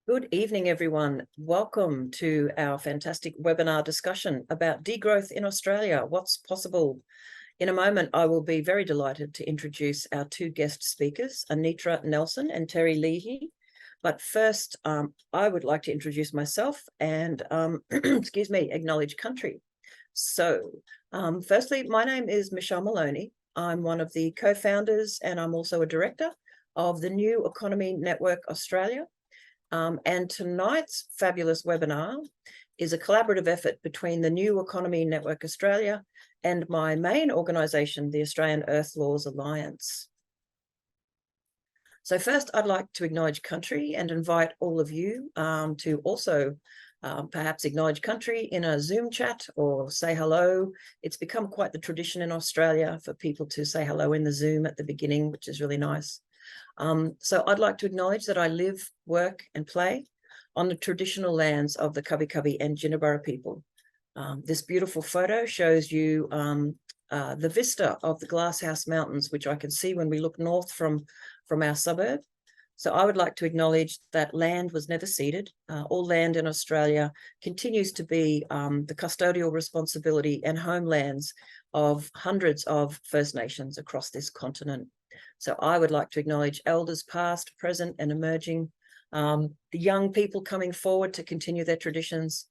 Good evening, everyone. Welcome to our fantastic webinar discussion about degrowth in Australia, what's possible. In a moment, I will be very delighted to introduce our two guest speakers, Anitra Nelson and Terry Leahy. But first, I would like to introduce myself and, excuse me, acknowledge country. So, firstly, my name is Michelle Maloney. I'm one of the co-founders and I'm also a director of the New Economy Network Australia. And tonight's fabulous webinar is a collaborative effort between the New Economy Network Australia and my main organisation, the Australian Earth Laws Alliance. So first, I'd like to acknowledge country and invite all of you to also perhaps acknowledge country in a Zoom chat or say hello. It's become quite the tradition in Australia for people to say hello in the Zoom at the beginning, which is really nice. So I'd like to acknowledge that I live, work and play on the traditional lands of the Kabi Kabi and Jinnabara people. This beautiful photo shows you the vista of the Glasshouse Mountains, which I can see when we look north from our suburb. So I would like to acknowledge that land was never ceded. All land in Australia continues to be the custodial responsibility and homelands of hundreds of First Nations across this continent. So I would like to acknowledge elders past, present and emerging, the young people coming forward to continue their traditions.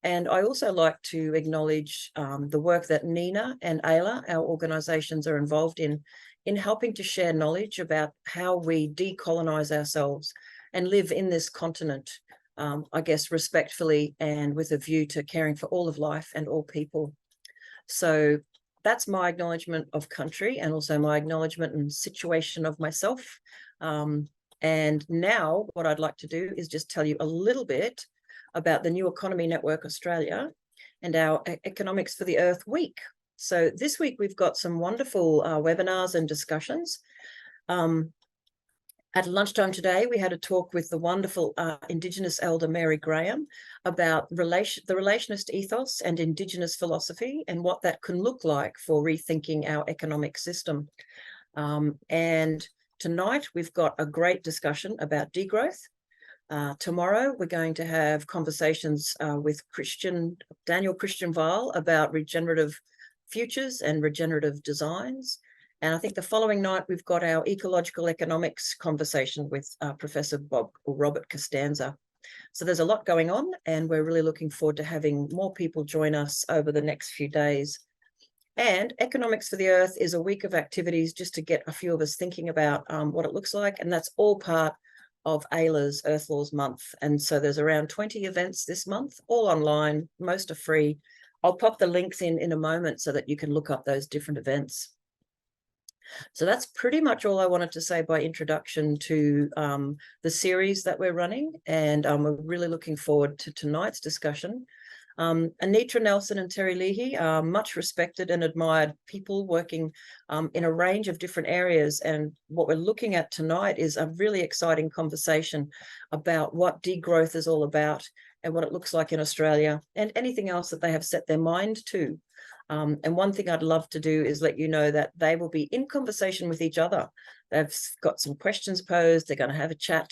And I also like to acknowledge the work that NENA and AELA, our organisations, are involved in helping to share knowledge about how we decolonise ourselves and live in this continent, I guess, respectfully and with a view to caring for all of life and all people. So that's my acknowledgement of country and also my acknowledgement and situation of myself. And now what I'd like to do is just tell you a little bit about the New Economy Network Australia and our Economics for the Earth Week. So this week we've got some wonderful webinars and discussions. At lunchtime today, we had a talk with the wonderful Indigenous elder Mary Graham about the relationist ethos and Indigenous philosophy and what that can look like for rethinking our economic system. And tonight, we've got a great discussion about degrowth. Tomorrow, we're going to have conversations with Daniel Christian Weil about regenerative futures and regenerative designs. And I think the following night, we've got our ecological economics conversation with Professor Robert Costanza. So there's a lot going on, and we're really looking forward to having more people join us over the next few days. And Economics for the Earth is a week of activities just to get a few of us thinking about what it looks like. And that's all part of AELA's Earth Laws Month. And so there's around 20 events this month, all online, most are free. I'll pop the links in a moment so that you can look up those different events. So that's pretty much all I wanted to say by introduction to the series that we're running. And we're really looking forward to tonight's discussion. Anitra Nelson and Terry Leahy are much respected and admired people working in a range of different areas. And what we're looking at tonight is a really exciting conversation about what degrowth is all about and what it looks like in Australia and anything else that they have set their mind to. And one thing I'd love to do is let you know that they will be in conversation with each other. They've got some questions posed, they're going to have a chat,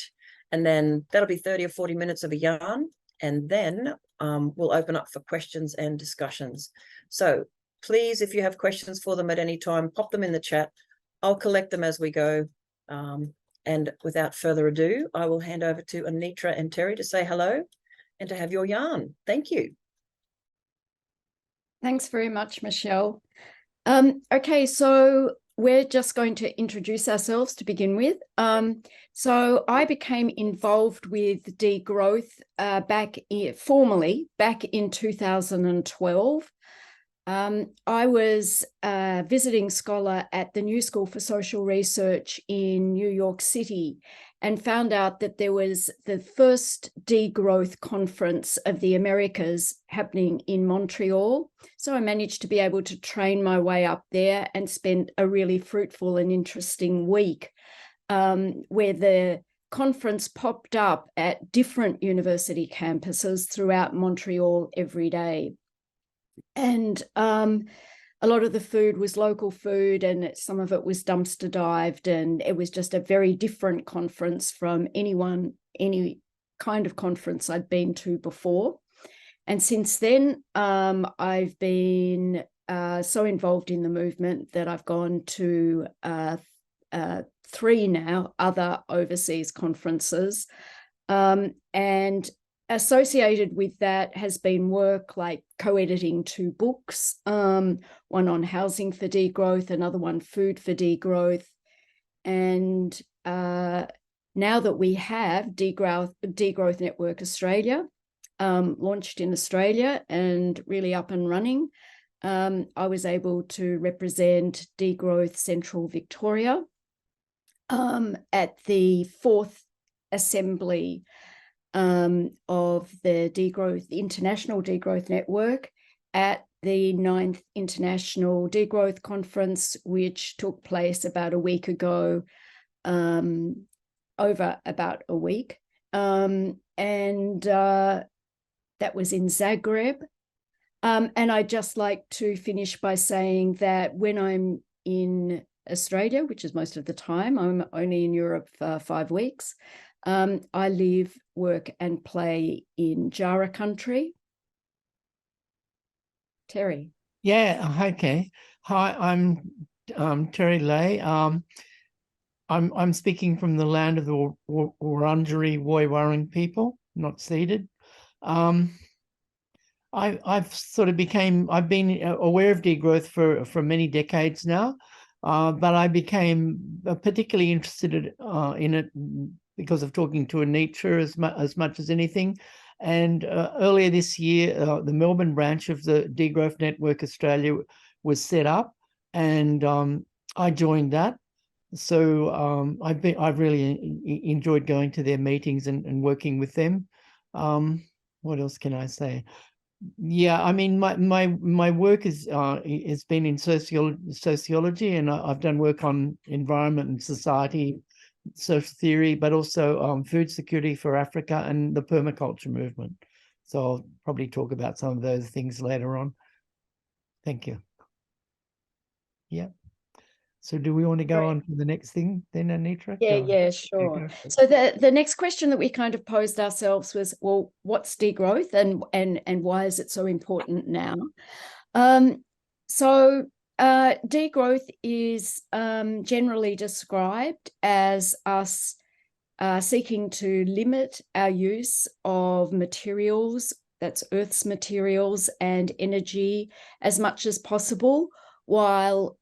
and then that'll be 30 or 40 minutes of a yarn. And then we'll open up for questions and discussions. So please, if you have questions for them at any time, pop them in the chat. I'll collect them as we go. And without further ado, I will hand over to Anitra and Terry to say hello and to have your yarn. Thank you. Thanks very much, Michelle. Okay, so we're just going to introduce ourselves to begin with. So I became involved with degrowth formally back in 2012. I was a visiting scholar at the New School for Social Research in New York City and found out that there was the first degrowth conference of the Americas happening in Montreal. So I managed to be able to train my way up there and spent a really fruitful and interesting week where the conference popped up at different university campuses throughout Montreal every day. And a lot of the food was local food and some of it was dumpster dived, and it was just a very different conference from any kind of conference I'd been to before. And since then, I've been so involved in the movement that I've gone to 3 now other overseas conferences. And associated with that has been work like co-editing 2 books, one on housing for degrowth, another one food for degrowth. And now that we have Degrowth Network Australia, launched in Australia and really up and running, I was able to represent Degrowth Central Victoria at the 4th assembly of the International Degrowth Network at the 9th International Degrowth Conference, which took place about a week ago, over about a week. And that was in Zagreb. And I'd just like to finish by saying that when I'm in Australia, which is most of the time, I'm only in Europe for 5 weeks, I live, work and play in Jara country. Terry. Yeah, okay. Hi, I'm Terry Leahy. I'm speaking from the land of the Wurundjeri Woiwurrung people, not ceded. I've been aware of degrowth for many decades now, but I became particularly interested in it because of talking to Anitra as much as anything. And earlier this year, the Melbourne branch of the Degrowth Network Australia was set up, and I joined that. So I've really enjoyed going to their meetings and working with them. What else can I say? Yeah, I mean, my work has been in sociology, and I've done work on environment and society, social theory, but also food security for Africa and the permaculture movement. So I'll probably talk about some of those things later on. Thank you. Yeah. So do we want to go on to the next thing then, Anitra? Yeah, sure. So the next question that we kind of posed ourselves was, well, what's degrowth and why is it so important now? So degrowth is generally described as us seeking to limit our use of materials, that's Earth's materials and energy, as much as possible, while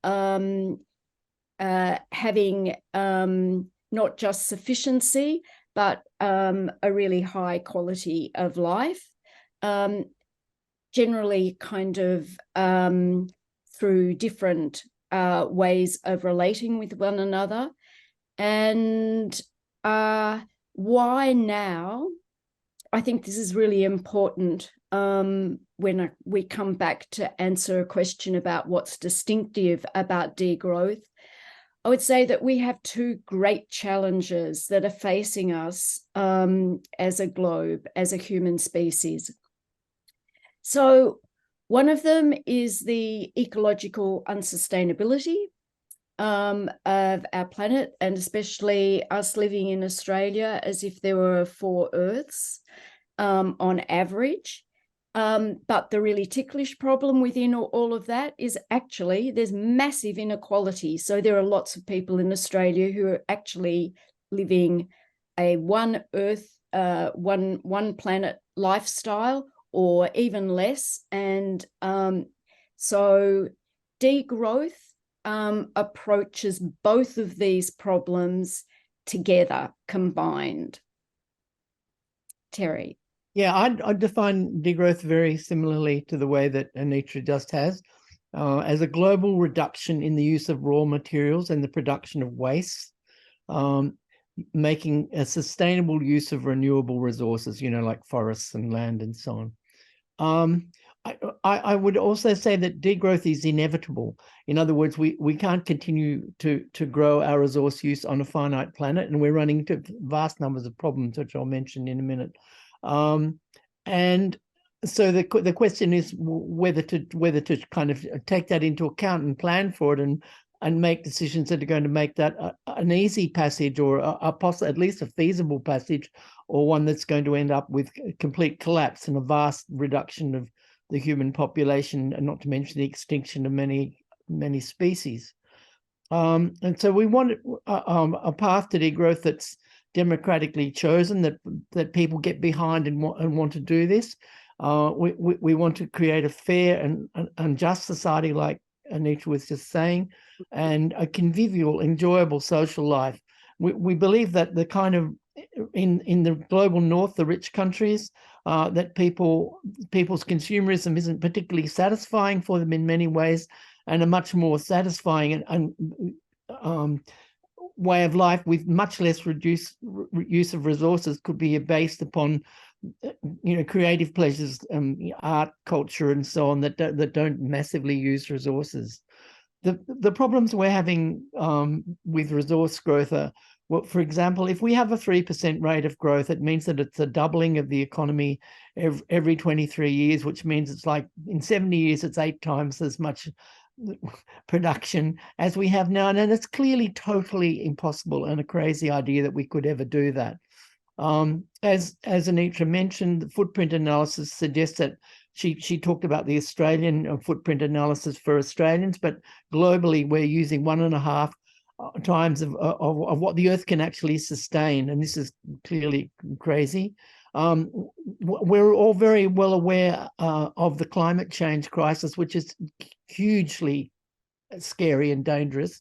having not just sufficiency, but a really high quality of life, generally kind of through different ways of relating with one another. And why now? I think this is really important when we come back to answer a question about what's distinctive about degrowth. I would say that we have 2 great challenges that are facing us as a globe, as a human species. So one of them is the ecological unsustainability of our planet, and especially us living in Australia as if there were 4 Earths on average. But the really ticklish problem within all of that is actually there's massive inequality. So there are lots of people in Australia who are actually living a one Earth, one planet lifestyle, or even less. And so degrowth approaches both of these problems together, combined. Terry. Yeah, I'd define degrowth very similarly to the way that Anitra just has, as a global reduction in the use of raw materials and the production of waste, making a sustainable use of renewable resources, like forests and land and so on. I would also say that degrowth is inevitable. In other words, we can't continue to grow our resource use on a finite planet, and we're running into vast numbers of problems, which I'll mention in a minute. And so the question is whether to kind of take that into account and plan for it, and make decisions that are going to make that an easy passage, or at least a feasible passage, or one that's going to end up with complete collapse and a vast reduction of the human population, and not to mention the extinction of many species. And so we want a path to degrowth that's democratically chosen, that people get behind and want to do this. We want to create a fair and just society, like Anitra was just saying, and a convivial, enjoyable social life. We believe that the kind of in the global north, the rich countries, that people's consumerism isn't particularly satisfying for them in many ways, and a much more satisfying and way of life with much less reduced use of resources could be based upon, creative pleasures, art, culture, and so on, that don't massively use resources. The problems we're having with resource growth are, well, for example, if we have a 3% rate of growth, it means that it's a doubling of the economy every 23 years, which means it's like in 70 years, it's 8 times as much production as we have now. And it's clearly totally impossible and a crazy idea that we could ever do that. As Anitra mentioned, the footprint analysis suggests that she talked about the Australian footprint analysis for Australians, but globally we're using 1.5 times of what the Earth can actually sustain, and this is clearly crazy. We're all very well aware of the climate change crisis, which is hugely scary and dangerous.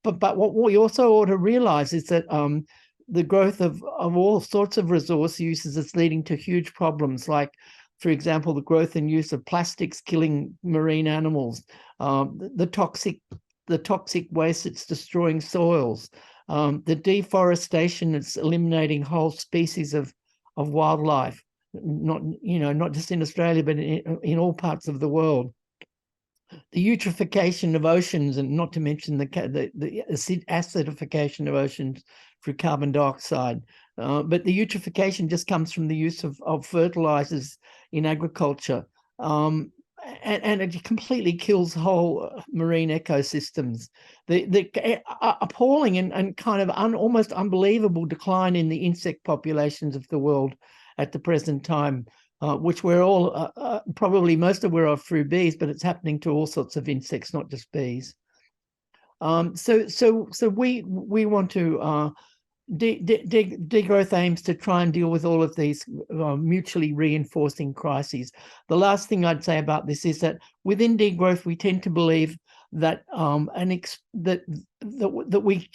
But what we also ought to realize is that the growth of all sorts of resource uses is leading to huge problems, like, for example, the growth and use of plastics killing marine animals, the toxic waste that's destroying soils, the deforestation that's eliminating whole species of wildlife, not just in Australia, but in all parts of the world. The eutrophication of oceans, and not to mention the acidification of oceans through carbon dioxide. But the eutrophication just comes from the use of fertilizers in agriculture. And it completely kills whole marine ecosystems. The appalling and kind of almost unbelievable decline in the insect populations of the world at the present time, which we're all probably most aware of through bees, but it's happening to all sorts of insects, not just bees. So we want to degrowth aims to try and deal with all of these mutually reinforcing crises. The last thing I'd say about this is that within degrowth, we tend to believe that that we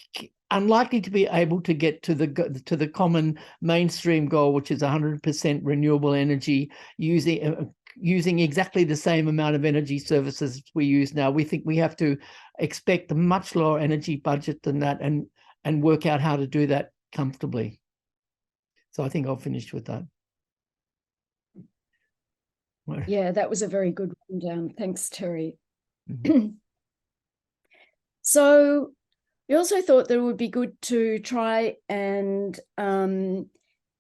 unlikely to be able to get to the common mainstream goal, which is 100% renewable energy, using exactly the same amount of energy services we use now. We think we have to expect a much lower energy budget than that, and work out how to do that comfortably. So I think I'll finish with that. Yeah, that was a very good rundown. Thanks, Terry. Mm-hmm. So we also thought that it would be good to try and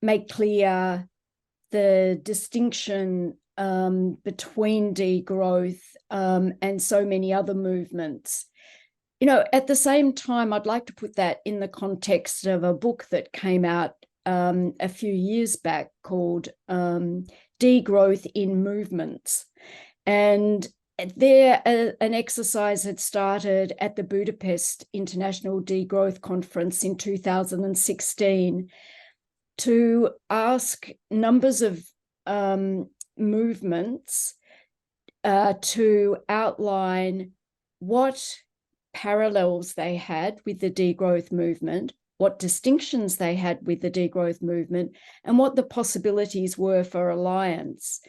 make clear the distinction between degrowth and so many other movements. At the same time, I'd like to put that in the context of a book that came out a few years back called Degrowth in Movements. And there, an exercise had started at the Budapest International Degrowth Conference in 2016 to ask numbers of movements to outline what parallels they had with the degrowth movement, what distinctions they had with the degrowth movement, and what the possibilities were for alliance.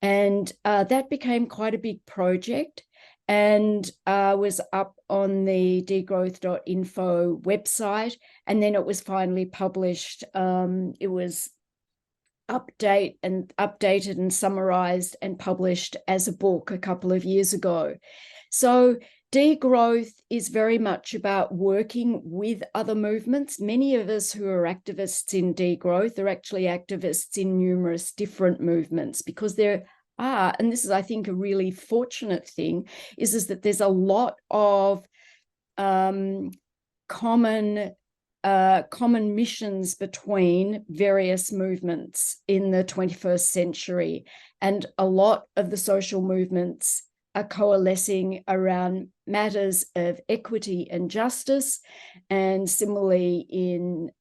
And that became quite a big project, and was up on the degrowth.info website, and then it was finally published. It was updated and summarized and published as a book a couple of years ago. So degrowth is very much about working with other movements. Many of us who are activists in degrowth are actually activists in numerous different movements, because there are, and this is, I think, a really fortunate thing, is that there's a lot of common missions between various movements in the 21st century. And a lot of the social movements are coalescing around matters of equity and justice, and similarly in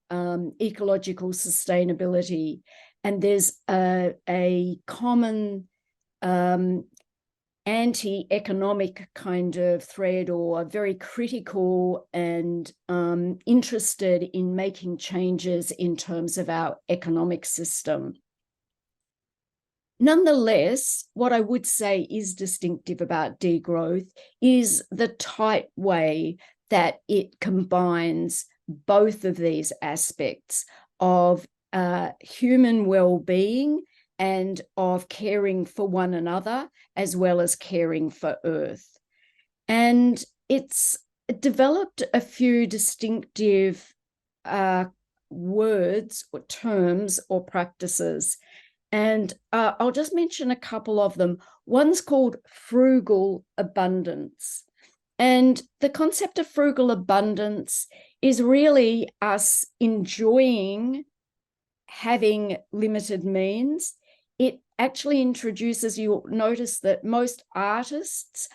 ecological sustainability. And there's a common anti-economic kind of thread, or very critical and interested in making changes in terms of our economic system. Nonetheless, what I would say is distinctive about degrowth is the tight way that it combines both of these aspects of human well-being and of caring for one another, as well as caring for Earth. And it's developed a few distinctive words or terms or practices. And I'll just mention a couple of them. One's called frugal abundance. And the concept of frugal abundance is really us enjoying having limited means. It actually introduces, you'll notice that most artists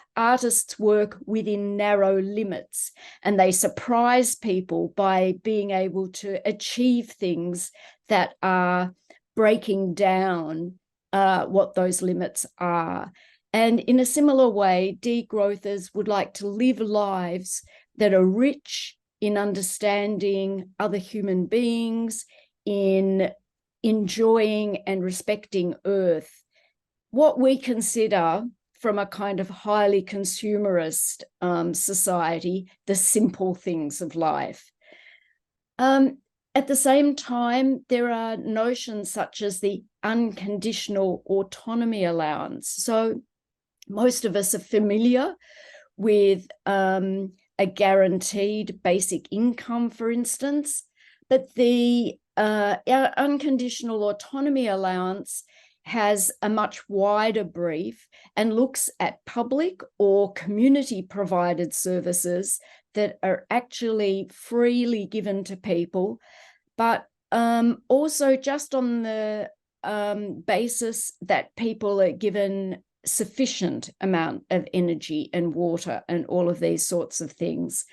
work within narrow limits, and they surprise people by being able to achieve things that are breaking down what those limits are. And in a similar way, degrowthers would like to live lives that are rich in understanding other human beings, in enjoying and respecting Earth, what we consider from a kind of highly consumerist society, the simple things of life. At the same time, there are notions such as the unconditional autonomy allowance. So most of us are familiar with a guaranteed basic income, for instance, but the unconditional autonomy allowance has a much wider brief and looks at public or community provided services that are actually freely given to people, but also just on the basis that people are given sufficient amount of energy and water and all of these sorts of things.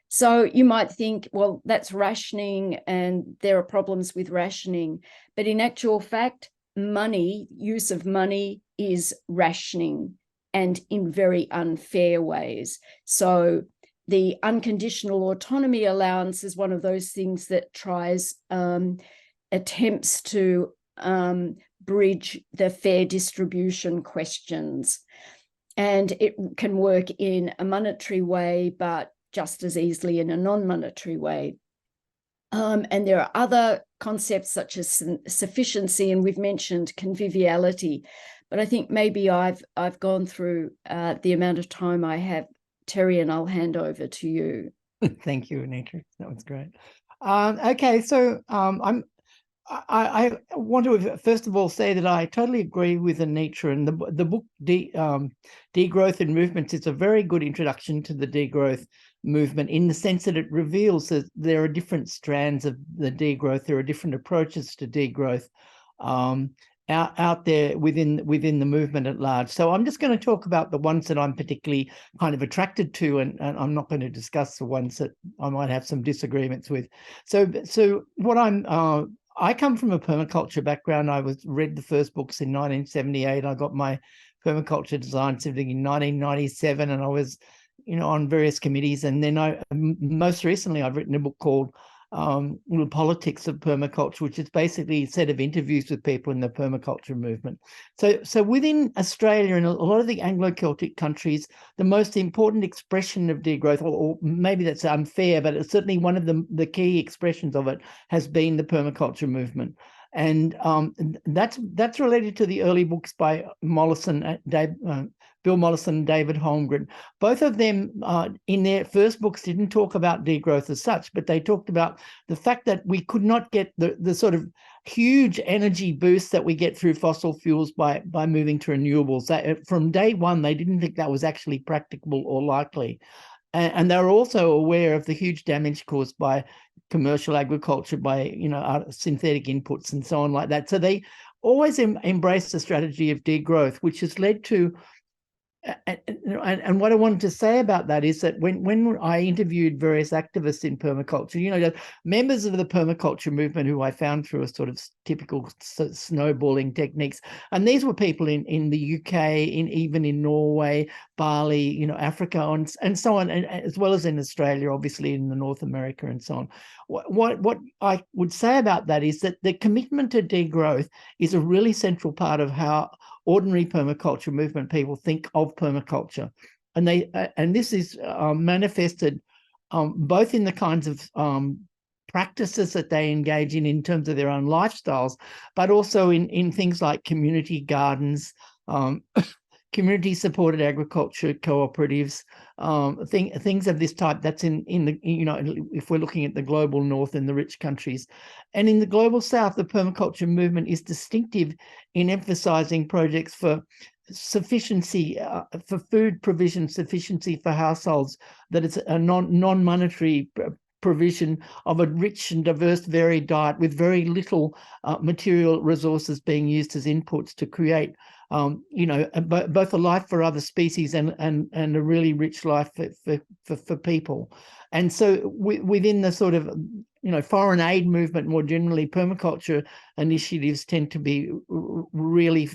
So you might think, well, that's rationing and there are problems with rationing. But in actual fact, use of money is rationing, and in very unfair ways. So the unconditional autonomy allowance is one of those things that attempts to bridge the fair distribution questions. And it can work in a monetary way, but just as easily in a non-monetary way. And there are other concepts such as sufficiency, and we've mentioned conviviality. But I think maybe I've gone through the amount of time I have, Terry, and I'll hand over to you. Thank you, Anitra. That was great. Okay, so I want to first of all say that I totally agree with Anitra, and the book Degrowth and Movements is a very good introduction to the degrowth movement, in the sense that it reveals that there are different strands of the degrowth. There are different approaches to degrowth out there within the movement at large. So I'm just going to talk about the ones that I'm particularly kind of attracted to, and I'm not going to discuss the ones that I might have some disagreements with. So what I come from a permaculture background. I read the first books in 1978. I got my permaculture design certificate in 1997, and I was, on various committees. And then most recently, I've written a book called The Politics of Permaculture, which is basically a set of interviews with people in the permaculture movement. So within Australia and a lot of the Anglo-Celtic countries, the most important expression of degrowth, or maybe that's unfair, but it's certainly one of the key expressions of it, has been the permaculture movement. And that's related to the early books by Bill Mollison and David Holmgren. Both of them in their first books didn't talk about degrowth as such, but they talked about the fact that we could not get the sort of huge energy boost that we get through fossil fuels by moving to renewables. From day one, they didn't think that was actually practicable or likely. and they're also aware of the huge damage caused by commercial agriculture, by synthetic inputs and so on like that. So they always embrace the strategy of degrowth, which has led to. And what I wanted to say about that is that when I interviewed various activists in permaculture, members of the permaculture movement who I found through a sort of typical snowballing techniques, and these were people in the UK, even in Norway, Bali, Africa, and so on, and as well as in Australia, obviously in the North America and so on. What I would say about that is that the commitment to degrowth is a really central part of how ordinary permaculture movement people think of permaculture, and this is manifested both in the kinds of practices that they engage in terms of their own lifestyles, but also in things like community gardens, community supported agriculture cooperatives, things of this type. That's in the, if we're looking at the global north and the rich countries. And in the global south, the permaculture movement is distinctive in emphasizing projects for sufficiency, for food provision, sufficiency for households, that it's a non-monetary provision of a rich and diverse, varied diet with very little material resources being used as inputs to create both a life for other species and a really rich life for people. And so within the sort of foreign aid movement more generally, permaculture initiatives tend to be really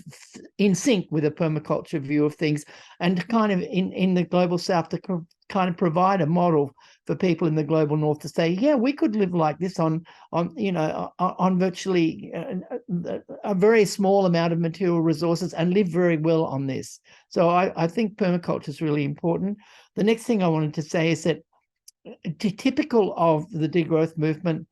in sync with a permaculture view of things, and kind of in the global south to kind of provide a model for people in the global north to say, yeah, we could live like this on virtually a very small amount of material resources and live very well on this. So I think permaculture is really important. The next thing I wanted to say is that typical of the degrowth movement,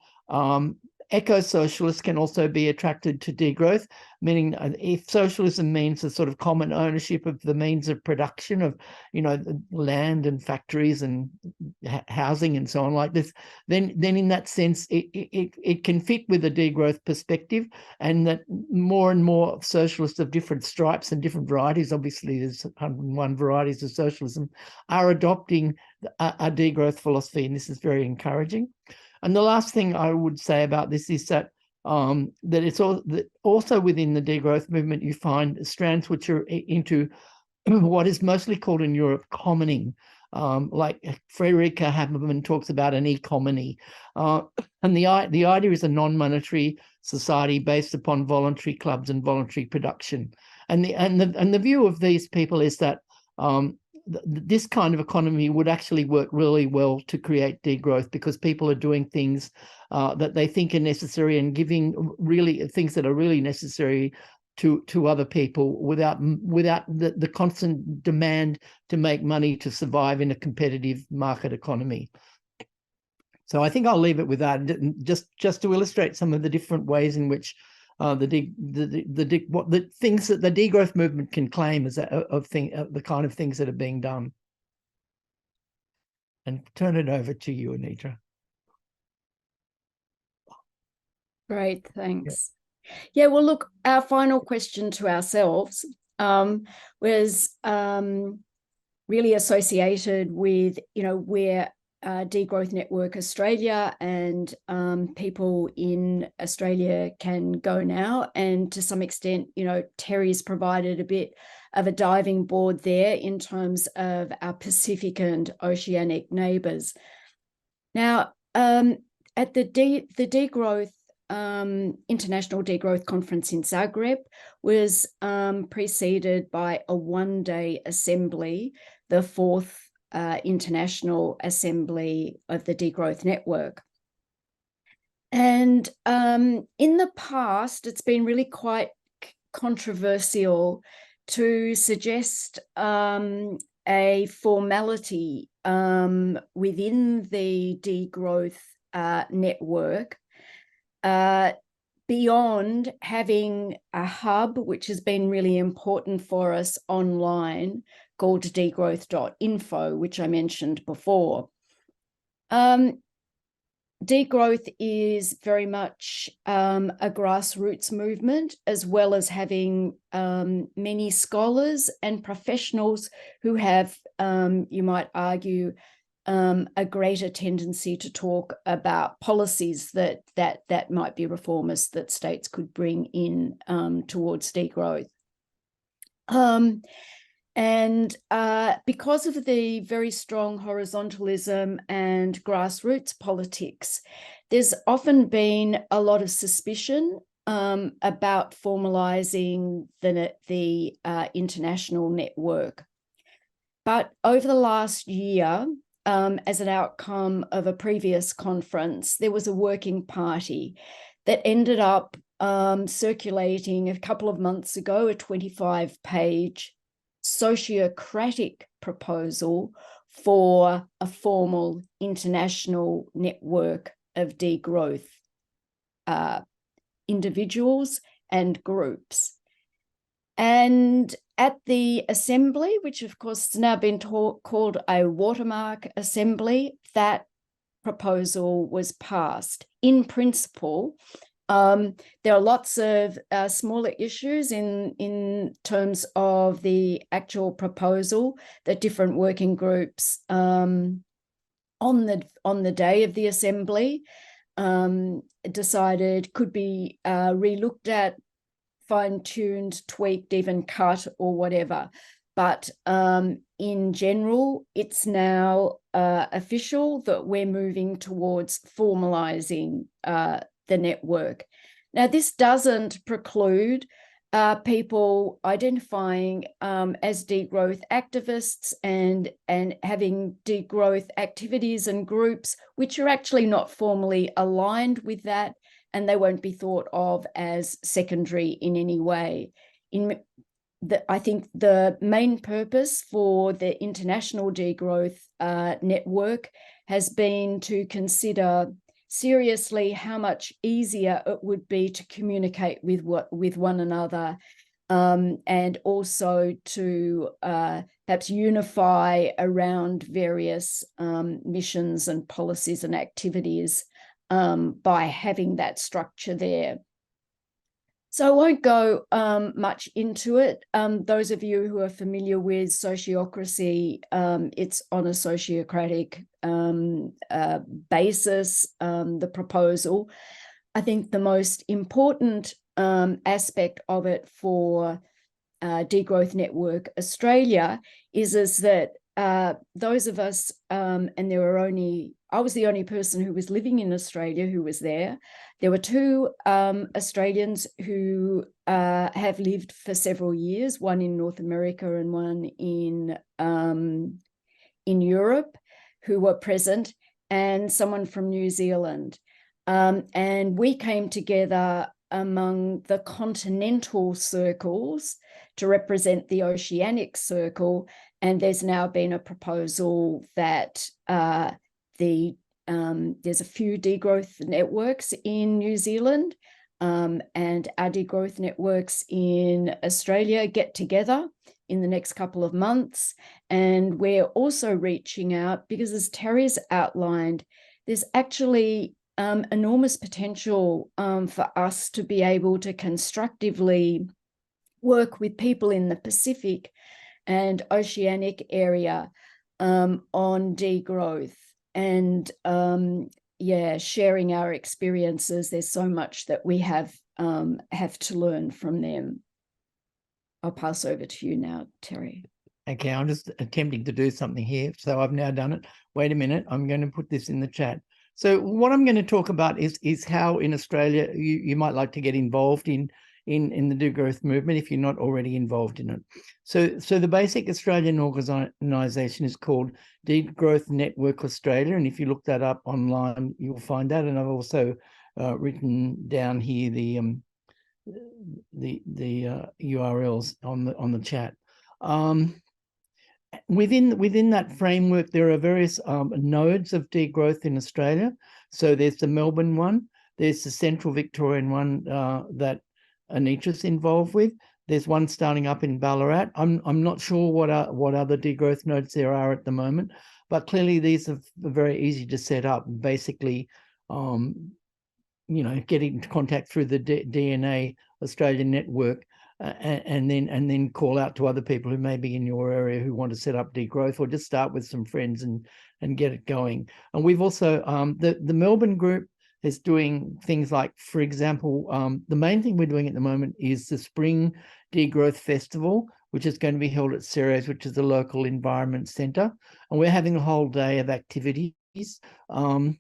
eco-socialists can also be attracted to degrowth, meaning if socialism means a sort of common ownership of the means of production of, land and factories and housing and so on like this, then in that sense, it can fit with a degrowth perspective, and that more and more socialists of different stripes and different varieties, obviously there's 101 varieties of socialism, are adopting a degrowth philosophy, and this is very encouraging. And the last thing I would say about this is that that it's also within the degrowth movement you find strands which are into what is mostly called in Europe commoning, like Frederica Haberman talks about an economy, and the idea is a non-monetary society based upon voluntary clubs and voluntary production, and the view of these people is that this kind of economy would actually work really well to create degrowth, because people are doing things that they think are necessary and giving really things that are really necessary to other people without the constant demand to make money to survive in a competitive market economy. So I think I'll leave it with that, just to illustrate some of the different ways in which the things that the degrowth movement can claim as the kind of things that are being done. And turn it over to you, Anitra. Great, thanks. Yeah, well, look, our final question to ourselves was really associated with, where Degrowth Network Australia and people in Australia can go now. And to some extent, Terry's provided a bit of a diving board there in terms of our Pacific and oceanic neighbours. Now, at the Degrowth International Degrowth Conference in Zagreb was preceded by a one-day assembly, the fourth International Assembly of the Degrowth Network. And in the past, it's been really quite controversial to suggest a formality within the Degrowth network beyond having a hub, which has been really important for us online, called degrowth.info, which I mentioned before. Degrowth is very much a grassroots movement, as well as having many scholars and professionals who have, you might argue, a greater tendency to talk about policies that might be reformist that states could bring in towards degrowth. And because of the very strong horizontalism and grassroots politics, there's often been a lot of suspicion about formalizing the international network. But over the last year, as an outcome of a previous conference, there was a working party that ended up circulating a couple of months ago, a 25-page sociocratic proposal for a formal international network of degrowth individuals and groups. And at the assembly, which of course has now been called a watermark assembly, that proposal was passed. In principle, there are lots of smaller issues in terms of the actual proposal that different working groups on the day of the assembly decided could be relooked at, fine-tuned, tweaked, even cut or whatever. But in general, it's now official that we're moving towards formalizing the network. Now, this doesn't preclude people identifying as degrowth activists and having degrowth activities and groups which are actually not formally aligned with that, and they won't be thought of as secondary in any way. I think the main purpose for the international degrowth network has been to consider seriously how much easier it would be to communicate with one another, and also to perhaps unify around various missions and policies and activities by having that structure there. So I won't go much into it. Those of you who are familiar with sociocracy, it's on a sociocratic basis, the proposal. I think the most important aspect of it for Degrowth Network Australia is that those of us, and I was the only person who was living in Australia who was there. There were two Australians who have lived for several years, one in North America and one in Europe, who were present, and someone from New Zealand. And we came together among the continental circles to represent the oceanic circle. And there's now been a proposal that there's a few degrowth networks in New Zealand, and our degrowth networks in Australia get together in the next couple of months. And we're also reaching out because, as Terry's outlined, there's actually enormous potential for us to be able to constructively work with people in the Pacific and oceanic area on degrowth, and sharing our experiences. There's so much that we have to learn from them. I'll pass over to you now, Terry. Okay, I'm just attempting to do something here. So I've now done it. Wait a minute, I'm going to put this in the chat. So what I'm going to talk about is how in Australia you might like to get involved in the degrowth movement if you're not already involved in it. So the basic Australian organisation is called Degrowth Network Australia, and if you look that up online, you'll find that. And I've also written down here the URLs on the chat. Within that framework, there are various nodes of degrowth in Australia. So there's the Melbourne one, there's the Central Victorian one that Anitra's involved with. There's one starting up in Ballarat. I'm not sure what other degrowth nodes there are at the moment, but clearly these are very easy to set up. Basically, get into contact through the DNA Australian network and then call out to other people who may be in your area who want to set up Degrowth, or just start with some friends and get it going. And we've also the Melbourne group is doing things like, for example, the main thing we're doing at the moment is the Spring Degrowth Festival, which is going to be held at Ceres, which is the local environment centre. And we're having a whole day of activities. Things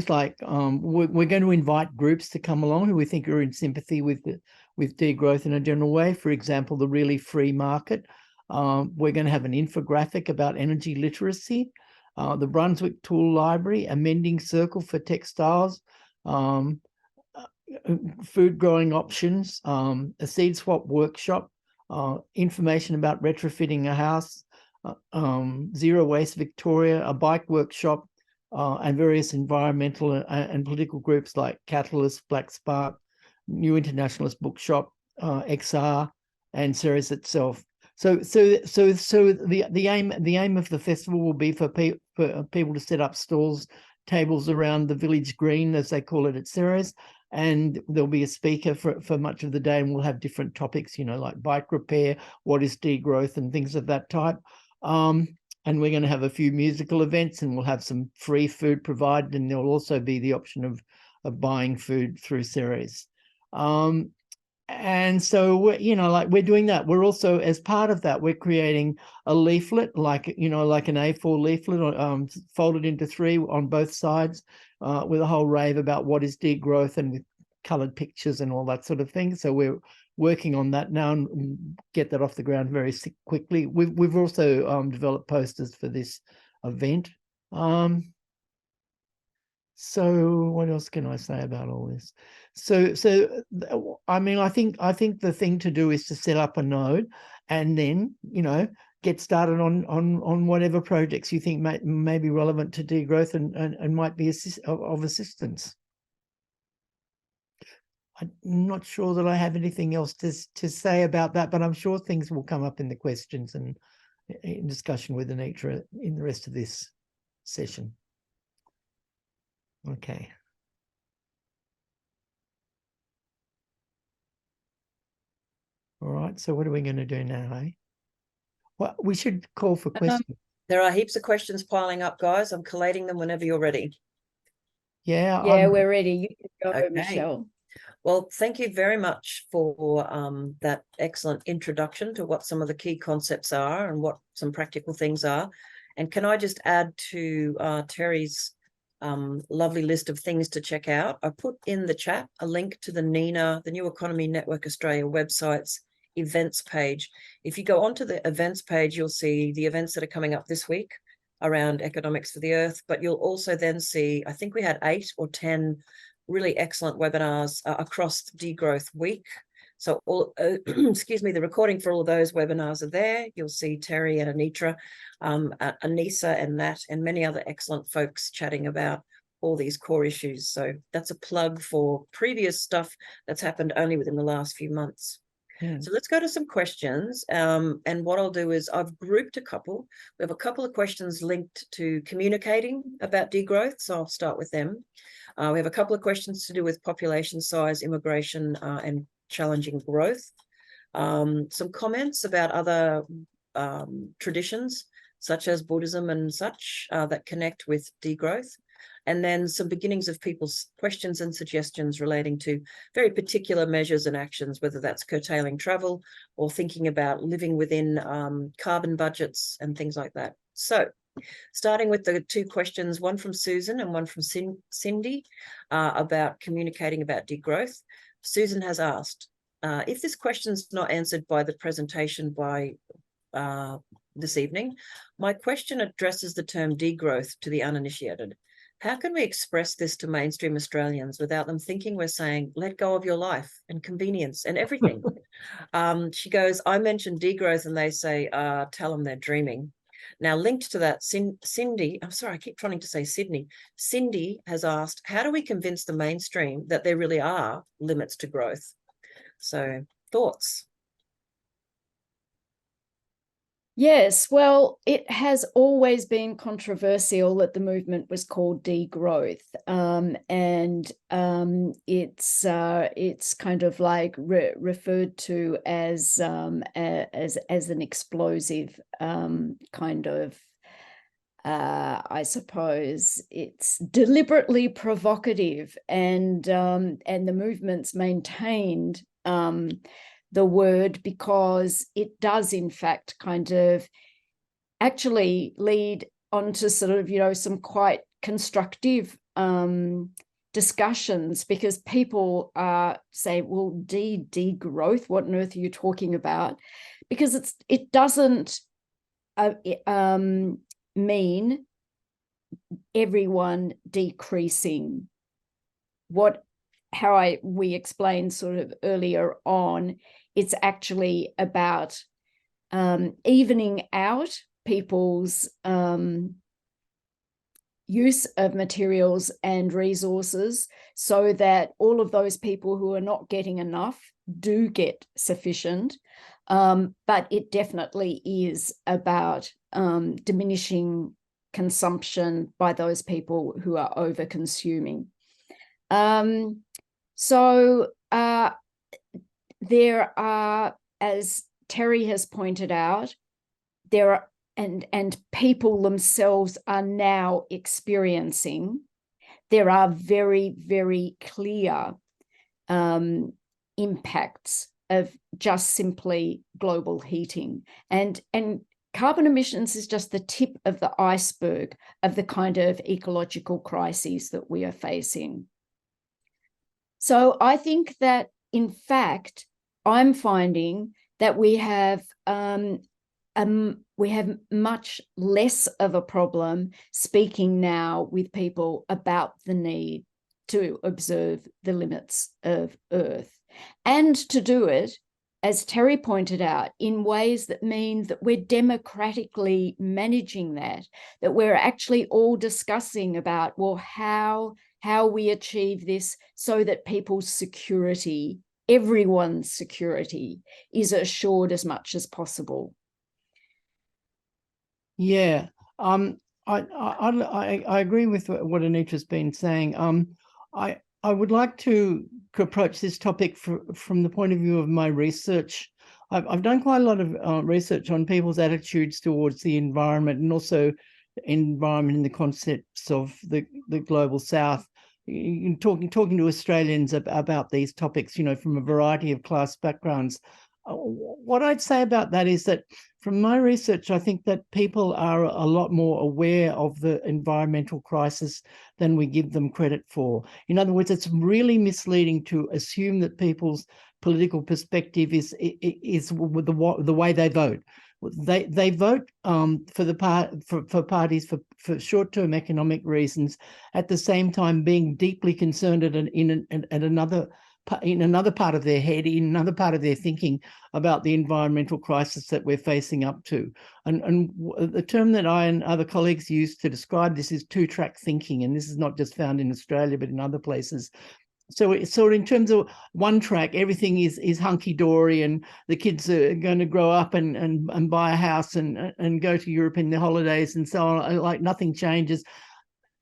like we're going to invite groups to come along who we think are in sympathy with degrowth in a general way. For example, the Really Free Market. We're going to have an infographic about energy literacy. The Brunswick Tool Library, a mending circle for textiles, food growing options, a seed swap workshop, information about retrofitting a house, Zero Waste Victoria, a bike workshop, and various environmental and political groups like Catalyst, Black Spark, New Internationalist Bookshop, XR, and Ceres itself. So the aim of the festival will be for people to set up stalls, tables around the village green, as they call it at Ceres, and there'll be a speaker for much of the day, and we'll have different topics, like bike repair, what is degrowth, and things of that type. And we're going to have a few musical events, and we'll have some free food provided, and there'll also be the option of buying food through Ceres. And so we're doing that. We're also, as part of that, we're creating a leaflet, like an A4 leaflet, folded into 3 on both sides, with a whole rave about what is degrowth, and with coloured pictures and all that sort of thing. So we're working on that now and get that off the ground very quickly. We've also developed posters for this event. So what else can I say about all this? So I mean, I think the thing to do is to set up a node, and then get started on whatever projects you think may be relevant to degrowth and might be of assistance. I'm not sure that I have anything else to say about that, but I'm sure things will come up in the questions and in discussion with Anitra in the rest of this session. Okay. All right. So what are we going to do now, eh? Well, we should call for questions. There are heaps of questions piling up, guys. I'm collating them whenever you're ready. Yeah. We're ready. You can go, Okay. Michelle. Well, thank you very much for that excellent introduction to what some of the key concepts are and what some practical things are. And can I just add to Terry's lovely list of things to check out? I put in the chat a link to the NENA, the New Economy Network Australia website's events page. If you go onto the events page, you'll see the events that are coming up this week around economics for the earth, but you'll also then see, I think we had 8 or 10 really excellent webinars across Degrowth Week. So all, excuse me, the recording for all of those webinars are there. You'll see Terry and Anitra, Anissa and Nat, and many other excellent folks chatting about all these core issues. So that's a plug for previous stuff that's happened only within the last few months. Yeah. So let's go to some questions. And what I'll do is I've grouped a couple. We have a couple of questions linked to communicating about degrowth, so I'll start with them. We have a couple of questions to do with population size, immigration, and challenging growth. Some comments about other traditions, such as Buddhism and such, that connect with degrowth. And then some beginnings of people's questions and suggestions relating to very particular measures and actions, whether that's curtailing travel or thinking about living within carbon budgets and things like that. So starting with the 2 questions, one from Susan and one from Cindy, about communicating about degrowth. Susan has asked, if this question's not answered by the presentation by this evening, my question addresses the term degrowth to the uninitiated. How can we express this to mainstream Australians without them thinking we're saying, let go of your life and convenience and everything? She goes, I mentioned degrowth and they say, tell them they're dreaming. Now, linked to that, Cindy, I'm sorry, I keep trying to say Sydney. Cindy has asked, how do we convince the mainstream that there really are limits to growth? So, thoughts? Yes, well, it has always been controversial that the movement was called degrowth, and it's kind of like referred to as an explosive kind of. I suppose it's deliberately provocative, and the movement's maintained the word because it does in fact kind of actually lead on to sort of, some quite constructive discussions, because people say, well, degrowth, what on earth are you talking about? Because it doesn't mean everyone decreasing. We explained sort of earlier on, it's actually about evening out people's use of materials and resources, so that all of those people who are not getting enough do get sufficient. But it definitely is about diminishing consumption by those people who are over consuming. So there are, as Terry has pointed out, there are, and people themselves are now experiencing, there are very, very clear impacts of just simply global heating. And carbon emissions is just the tip of the iceberg of the kind of ecological crises that we are facing. So I think that, in fact, I'm finding that we have much less of a problem speaking now with people about the need to observe the limits of Earth, and to do it, as Terry pointed out, in ways that mean that we're democratically managing that we're actually all discussing about, well, how we achieve this so that people's security, everyone's security, is assured as much as possible. Yeah, I agree with what Anitra's been saying. I would like to approach this topic from the point of view of my research. I've done quite a lot of research on people's attitudes towards the environment, and also environment in the concepts of the global South. Talking to Australians about these topics, from a variety of class backgrounds. What I'd say about that is that, from my research, I think that people are a lot more aware of the environmental crisis than we give them credit for. In other words, it's really misleading to assume that people's political perspective is the way they vote. They vote for parties for short-term economic reasons, at the same time being deeply concerned in another part of their head, in another part of their thinking about the environmental crisis that we're facing up to. And the term that I and other colleagues use to describe this is two-track thinking, and this is not just found in Australia but in other places. So in terms of one track, everything is hunky-dory, and the kids are going to grow up and buy a house and go to Europe in their holidays and so on, like nothing changes.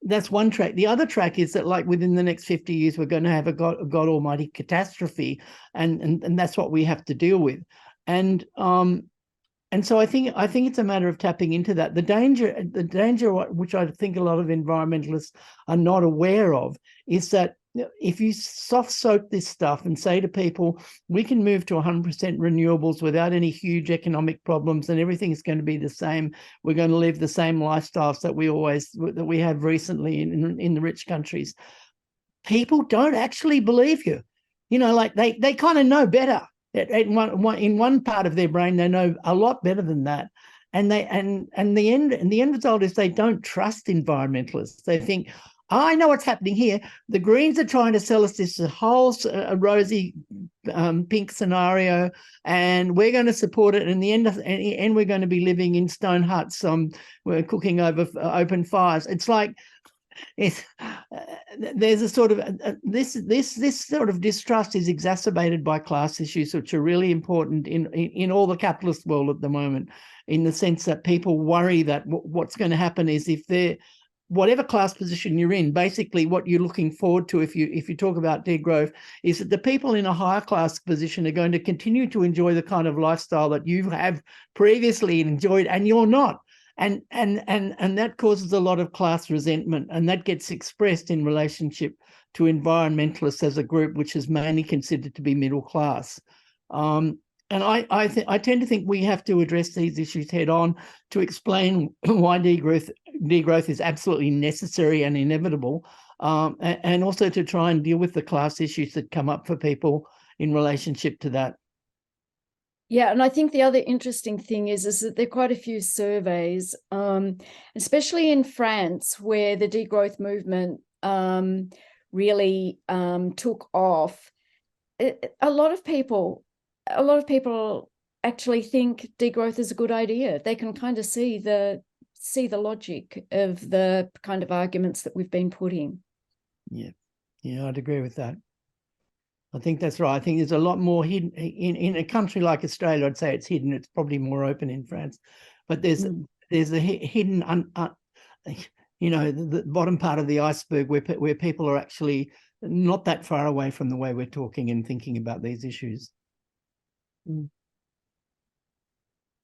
That's one track. The other track is that, like, within the next 50 years, we're going to have a God Almighty catastrophe, and that's what we have to deal with. And so I think it's a matter of tapping into that. The danger, which I think a lot of environmentalists are not aware of, is that if you soft soak this stuff and say to people, we can move to 100% renewables without any huge economic problems, and everything's going to be the same, we're going to live the same lifestyles that we have recently in the rich countries, people don't actually believe you. Like they kind of know better. In one part of their brain, they know a lot better than that. And the end result is they don't trust environmentalists. They think, I know what's happening here. The Greens are trying to sell us this whole rosy pink scenario, and we're going to support it. In the end, we're going to be living in stone huts. We're cooking over open fires. It's like, is there's a sort of this sort of distrust is exacerbated by class issues, which are really important in all the capitalist world at the moment, in the sense that people worry that what's going to happen is, if they're whatever class position you're in, basically what you're looking forward to, if you talk about degrowth, is that the people in a higher class position are going to continue to enjoy the kind of lifestyle that you have previously enjoyed, and you're not. And that causes a lot of class resentment, and that gets expressed in relationship to environmentalists as a group, which is mainly considered to be middle class. And I tend to think we have to address these issues head on to explain why degrowth is absolutely necessary and inevitable, and also to try and deal with the class issues that come up for people in relationship to that. Yeah, and I think the other interesting thing is that there are quite a few surveys, especially in France, where the degrowth movement really took off. A lot of people actually think degrowth is a good idea. They can kind of see the logic of the kind of arguments that we've been putting. Yeah, I'd agree with that. I think that's right. I think there's a lot more hidden in a country like Australia. I'd say it's hidden. It's probably more open in France, but there's a hidden, the bottom part of the iceberg where people are actually not that far away from the way we're talking and thinking about these issues.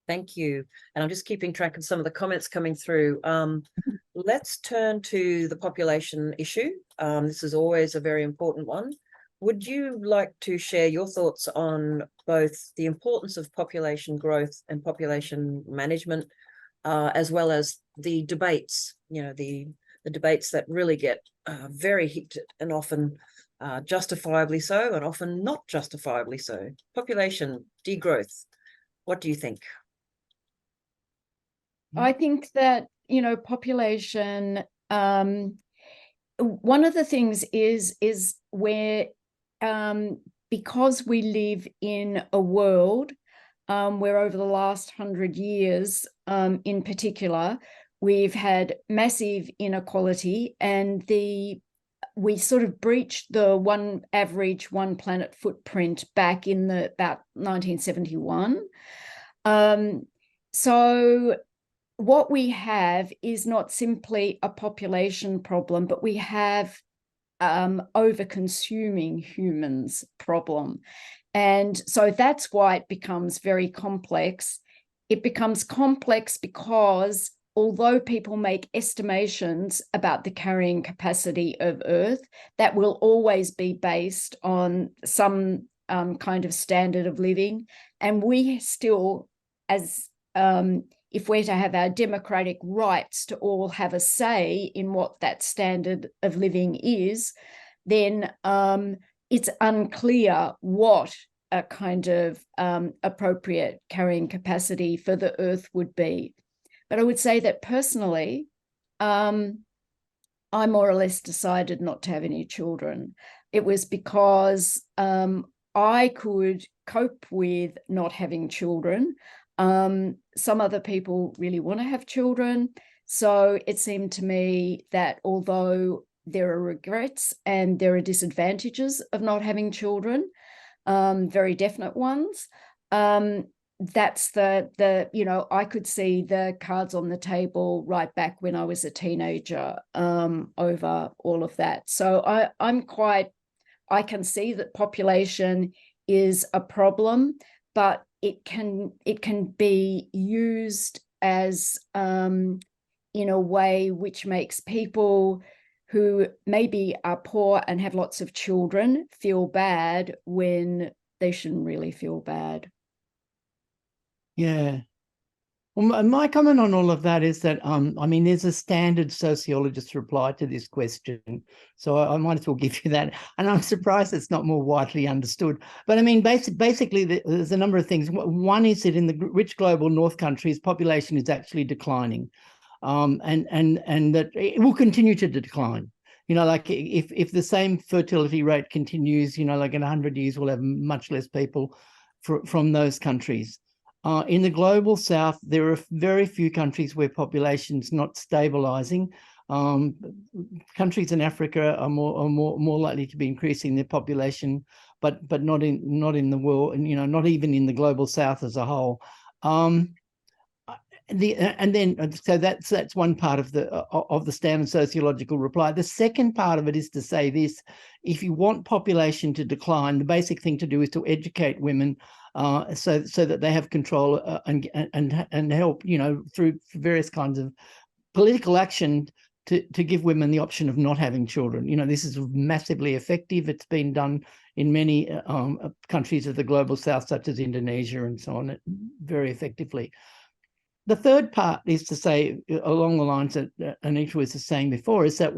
Thank you. And I'm just keeping track of some of the comments coming through. Let's turn to the population issue. This is always a very important one. Would you like to share your thoughts on both the importance of population growth and population management, as well as the debates, the debates that really get very heated and often justifiably so, and often not justifiably so? Population degrowth. What do you think? I think that, population, one of the things is where, because we live in a world where over the last 100 years, in particular, we've had massive inequality, and we sort of breached the average one planet footprint back in about 1971. So what we have is not simply a population problem, but we have over-consuming humans problem. And so that's why it becomes very complex. It becomes complex because although people make estimations about the carrying capacity of Earth, that will always be based on some kind of standard of living. And we still, as if we're to have our democratic rights to all have a say in what that standard of living is, then it's unclear what a kind of appropriate carrying capacity for the Earth would be. But I would say that personally, I more or less decided not to have any children. It was because I could cope with not having children. Some other people really want to have children. So it seemed to me that although there are regrets and there are disadvantages of not having children, very definite ones, that's I could see the cards on the table right back when I was a teenager over all of that. So I can see that population is a problem, but it can be used as in a way which makes people who maybe are poor and have lots of children feel bad when they shouldn't really feel bad. Yeah. Well, my comment on all of that is that, there's a standard sociologist reply to this question. So I might as well give you that. And I'm surprised it's not more widely understood. But basically, there's a number of things. One is that in the rich global North countries, population is actually declining. And that it will continue to decline. Like if the same fertility rate continues, like in 100 years, we'll have much less people from those countries. In the global south, there are very few countries where population's not stabilizing. Countries in Africa are more likely to be increasing their population, but not in the world, and not even in the global South as a whole. So that's one part of the standard sociological reply. The second part of it is to say this: if you want population to decline, the basic thing to do is to educate women, so that they have control and help, through various kinds of political action to give women the option of not having children. This is massively effective. It's been done in many countries of the global South, such as Indonesia and so on, very effectively. The third part is to say, along the lines that Anitra was saying before, is that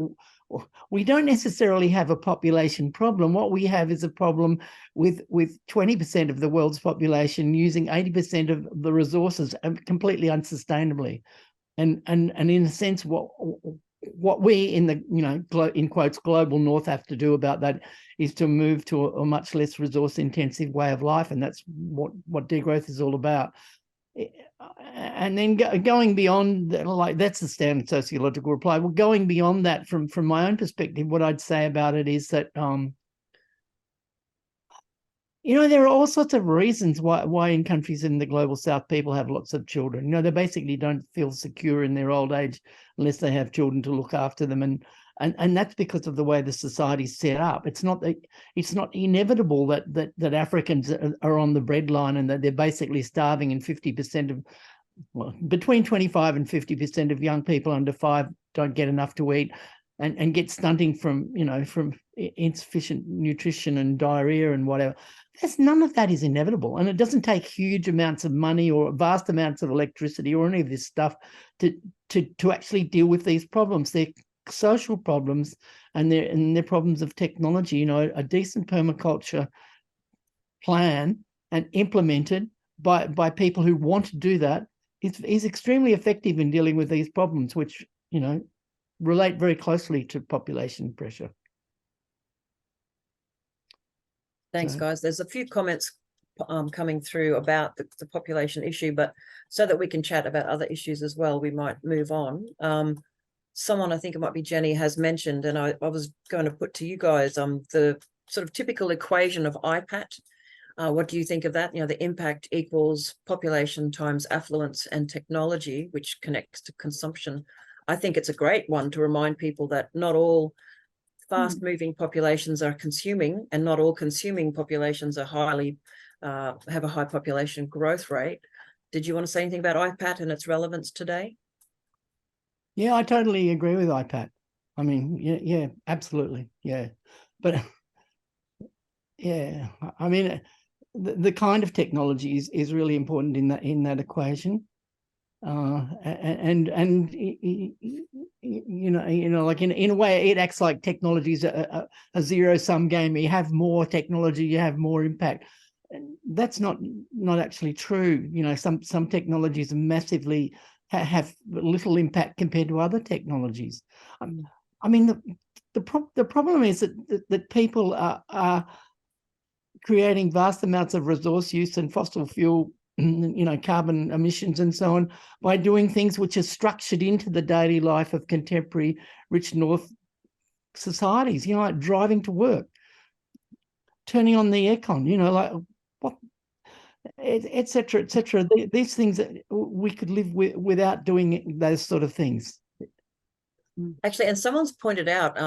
we don't necessarily have a population problem. What we have is a problem with 20% of the world's population using 80% of the resources completely unsustainably. And in a sense, what we in the in quotes global North have to do about that is to move to a much less resource intensive way of life, and that's what degrowth is all about. And then going beyond, like, that's the standard sociological reply. Well, going beyond that, from my own perspective, what I'd say about it is that there are all sorts of reasons why in countries in the global South people have lots of children. They basically don't feel secure in their old age unless they have children to look after them, and that's because of the way the society's set up. It's not inevitable that Africans are on the breadline and that they're basically starving, and 50% of, between 25 and 50% of young people under 5 don't get enough to eat and get stunting from insufficient nutrition and diarrhea and whatever. None of that is inevitable, and it doesn't take huge amounts of money or vast amounts of electricity or any of this stuff to actually deal with these problems. They're social problems, and they're problems of technology. A decent permaculture plan and implemented by people who want to do that is extremely effective in dealing with these problems, which relate very closely to population pressure. Thanks, guys. There's a few comments coming through about the population issue, but so that we can chat about other issues as well, we might move on. Someone, I think it might be Jenny, has mentioned, and I was going to put to you guys, the sort of typical equation of IPAT. What do you think of that? The impact equals population times affluence and technology, which connects to consumption. I think it's a great one to remind people that not all fast-moving populations are consuming, and not all consuming populations are have a high population growth rate. Did you want to say anything about IPAT and its relevance today? Yeah, I totally agree with IPAT. I mean, yeah, absolutely, yeah. But yeah, I mean, the kind of technology is really important in that equation. And like in a way, it acts like technology is a zero-sum game. You have more technology, you have more impact. And that's not actually true. Some technologies massively have little impact compared to other technologies. I mean, the problem is that people are creating vast amounts of resource use and fossil fuel, carbon emissions and so on, by doing things which are structured into the daily life of contemporary rich North societies, like driving to work, turning on the aircon, like what, et cetera, et cetera. These things that we could live without doing those sort of things. Actually, and someone's pointed out,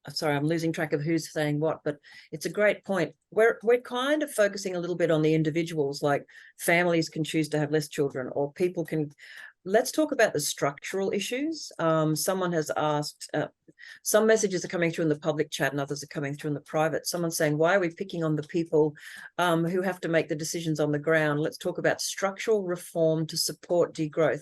sorry, I'm losing track of who's saying what, but it's a great point. We're kind of focusing a little bit on the individuals, like families can choose to have less children, or people can. Let's talk about the structural issues. Someone has asked, some messages are coming through in the public chat and others are coming through in the private. Someone's saying, why are we picking on the people who have to make the decisions on the ground? Let's talk about structural reform to support degrowth.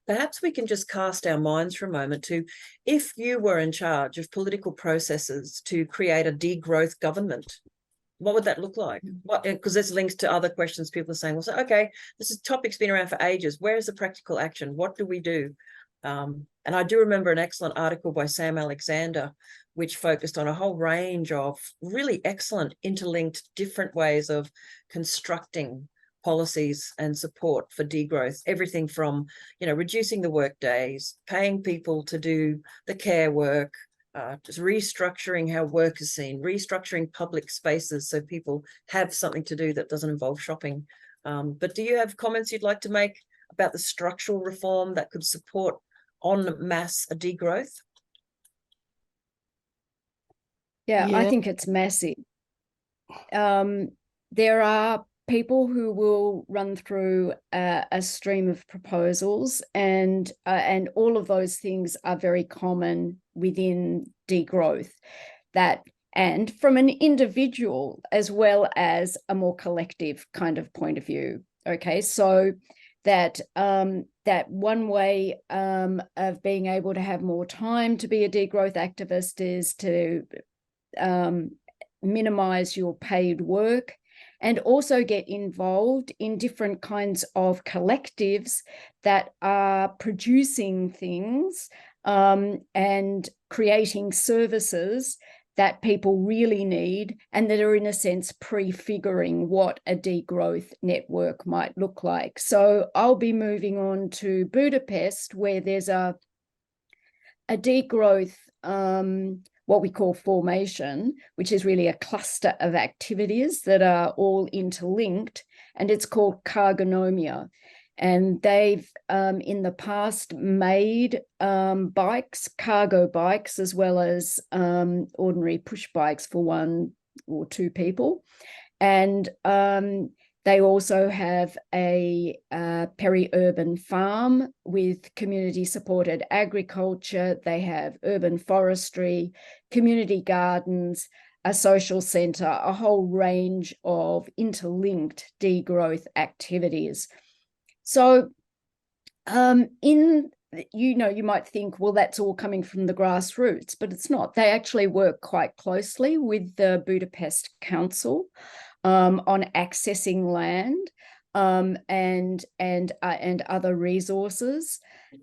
Perhaps we can just cast our minds for a moment to, if you were in charge of political processes to create a degrowth government, what would that look like? Because there's links to other questions people are saying, well, so, okay, this topic's been around for ages. Where is the practical action? What do we do? And I do remember an excellent article by Sam Alexander, which focused on a whole range of really excellent interlinked different ways of constructing policies and support for degrowth, everything from, reducing the work days, paying people to do the care work, just restructuring how work is seen, restructuring public spaces so people have something to do that doesn't involve shopping. But do you have comments you'd like to make about the structural reform that could support en masse a degrowth? Yeah, I think it's massive. There are people who will run through a stream of proposals, and all of those things are very common within degrowth. And from an individual as well as a more collective kind of point of view. Okay, so that one way of being able to have more time to be a degrowth activist is to minimize your paid work, and also get involved in different kinds of collectives that are producing things and creating services that people really need, and that are in a sense prefiguring what a degrowth network might look like. So I'll be moving on to Budapest, where there's a degrowth what we call formation, which is really a cluster of activities that are all interlinked, and it's called Cargonomia. And they've in the past made bikes, cargo bikes, as well as ordinary push bikes for 1 or 2 people. And they also have a peri-urban farm with community-supported agriculture. They have urban forestry, community gardens, a social centre, a whole range of interlinked degrowth activities. So you might think, well, that's all coming from the grassroots, but it's not. They actually work quite closely with the Budapest Council on accessing land and other resources.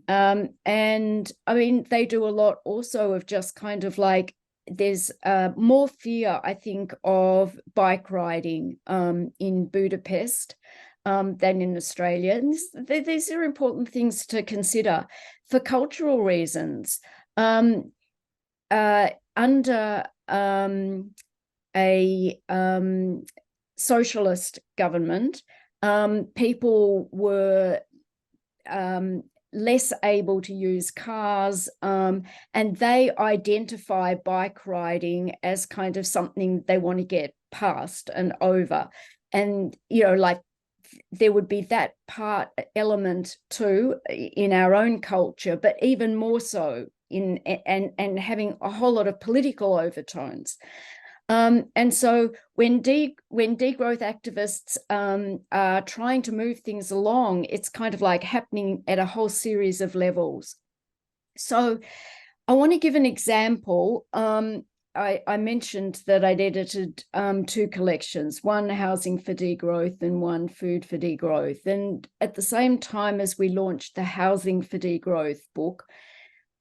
And I mean, they do a lot also of just kind of like, there's more fear, I think, of bike riding in Budapest than in Australia. And these are important things to consider for cultural reasons. Under a socialist government, people were less able to use cars, and they identify bike riding as kind of something they want to get past and over. And, like, there would be that element too in our own culture, but even more so and having a whole lot of political overtones. And so when degrowth activists are trying to move things along, it's kind of like happening at a whole series of levels. So I want to give an example. I mentioned that I'd edited 2 collections, one Housing for Degrowth and one Food for Degrowth. And at the same time as we launched the Housing for Degrowth book,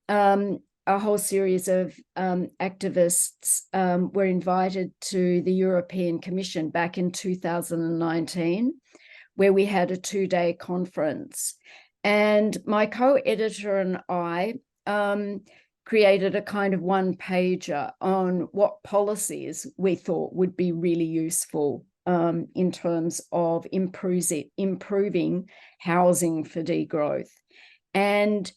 a whole series of activists were invited to the European Commission back in 2019, where we had a 2-day conference. And my co-editor and I created a kind of 1-pager on what policies we thought would be really useful in terms of improving housing for degrowth. And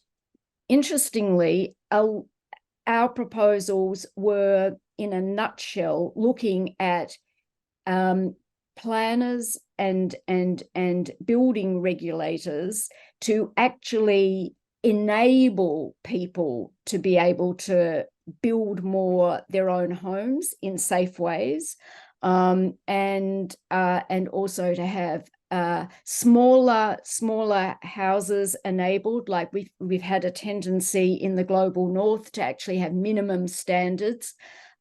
interestingly, our proposals were, in a nutshell, looking at planners and building regulators to actually enable people to be able to build more their own homes in safe ways, and also to have smaller houses enabled. Like we've had a tendency in the global north to actually have minimum standards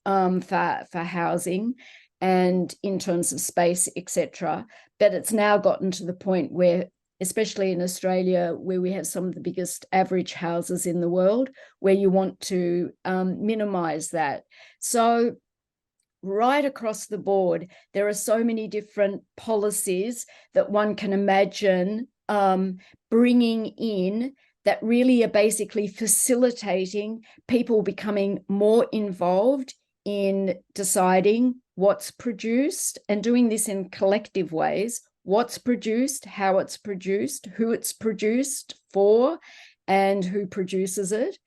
for housing and in terms of space, etc. But it's now gotten to the point where, especially in Australia, where we have some of the biggest average houses in the world, where you want to minimize that. So right across the board. There are so many different policies that one can imagine bringing in that really are basically facilitating people becoming more involved in deciding what's produced and doing this in collective ways. What's produced, how it's produced, who it's produced for, and who produces it,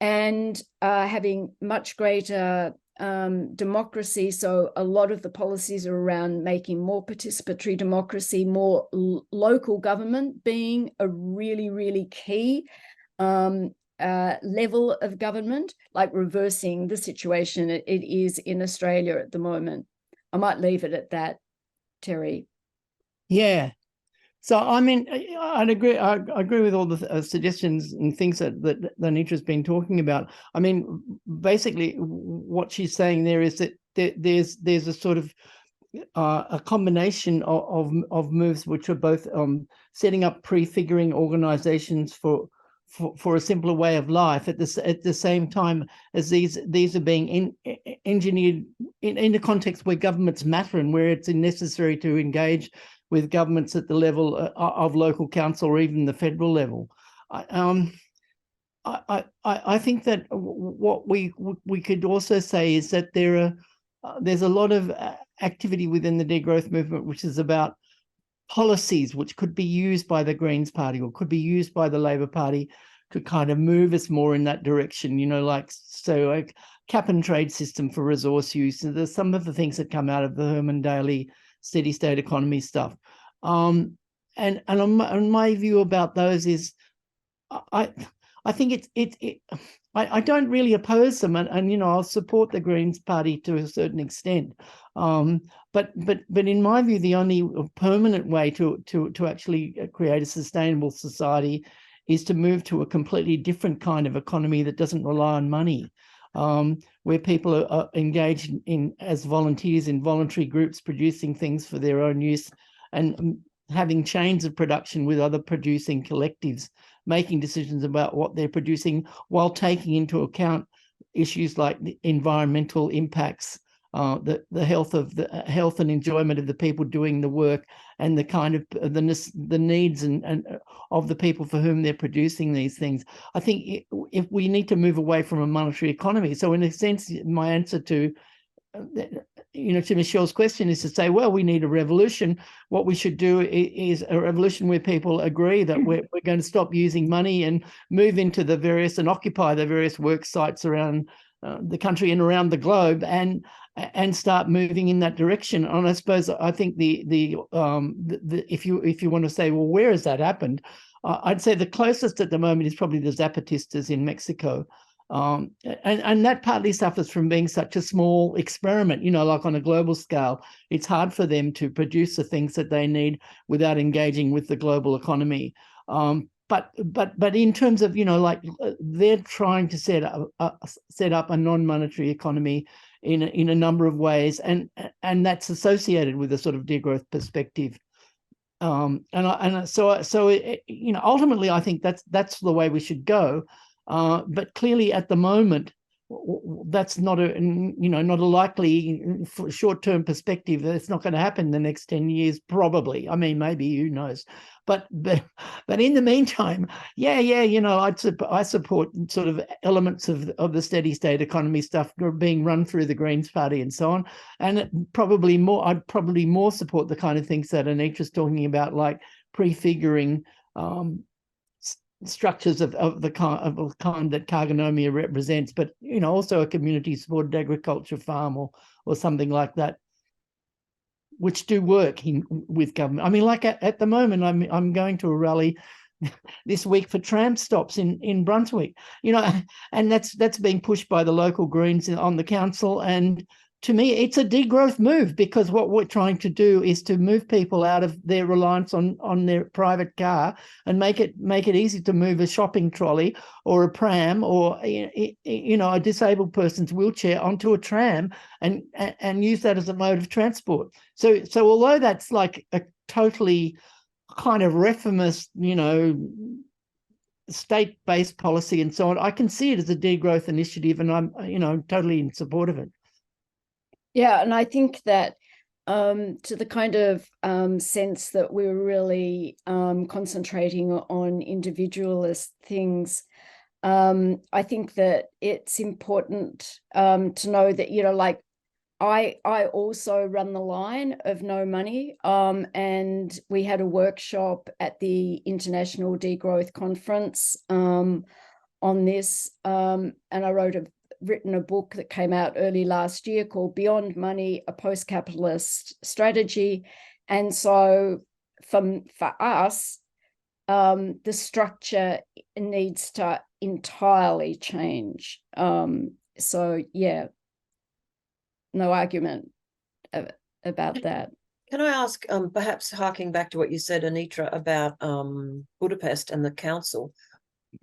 and having much greater democracy. So a lot of the policies are around making more participatory democracy, more local government being a really, really key level of government, like reversing the situation it is in Australia at the moment. I might leave it at that, Terry. Yeah. So I mean, I'd agree. I agree with all the suggestions and things that Anitra's been talking about. I mean, basically, what she's saying there is that there's a sort of a combination of moves which are both setting up prefiguring organizations for a simpler way of life at the same time as these are being engineered in a context where governments matter and where it's necessary to engage with governments at the level of local council or even the federal level. I think that what we could also say is that there's a lot of activity within the degrowth movement which is about policies which could be used by the Greens Party or could be used by the Labor Party to kind of move us more in that direction, like cap and trade system for resource use. And there's some of the things that come out of the Herman Daly steady state economy stuff. And on my view about those is I think I don't really oppose them, and I'll support the Greens Party to a certain extent. But in my view, the only permanent way to actually create a sustainable society is to move to a completely different kind of economy that doesn't rely on money, where people are engaged in as volunteers in voluntary groups producing things for their own use and having chains of production with other producing collectives, making decisions about what they're producing while taking into account issues like the environmental impacts, the health and enjoyment of the people doing the work, and the kind of the needs and of the people for whom they're producing these things. I think if we need to move away from a monetary economy. So in a sense, my answer to Michelle's question is to say, well, we need a revolution. What we should do is a revolution where people agree that we're going to stop using money and move into the various and occupy the various work sites around the country and around the globe and start moving in that direction. And I suppose I think if you want to say, well, where has that happened? I'd say the closest at the moment is probably the Zapatistas in Mexico. And that partly suffers from being such a small experiment, like on a global scale. It's hard for them to produce the things that they need without engaging with the global economy. But in terms of, they're trying to set up a non-monetary economy in a number of ways, and that's associated with a sort of degrowth perspective. So ultimately, I think that's the way we should go. But clearly, at the moment, that's not a likely short-term perspective. It's not going to happen in the next 10 years, probably. I mean, maybe, who knows? But in the meantime, I support sort of elements of the steady state economy stuff being run through the Greens Party and so on. And I'd probably more support the kind of things that Anitra's talking about, like prefiguring structures of the kind that Cargonomia represents, but also a community-supported agriculture farm or something like that, which do work with government. I mean, like at the moment, I'm going to a rally this week for tram stops in Brunswick, and that's being pushed by the local Greens on the council. And to me, it's a degrowth move, because what we're trying to do is to move people out of their reliance on their private car and make it easy to move a shopping trolley or a pram or a disabled person's wheelchair onto a tram and use that as a mode of transport. So although that's like a totally kind of reformist, state-based policy and so on, I can see it as a degrowth initiative, and I'm totally in support of it. Yeah, and I think that to the kind of sense that we're really concentrating on individualist things, I think that it's important to know that, you know, like I also run the line of no money, and we had a workshop at the International Degrowth Conference on this, and I written a book that came out early last year called Beyond Money, a Postcapitalist Strategy. And so for us, the structure needs to entirely change. So yeah, no argument about that. Can I ask, perhaps harking back to what you said, Anitra, about Budapest and the council,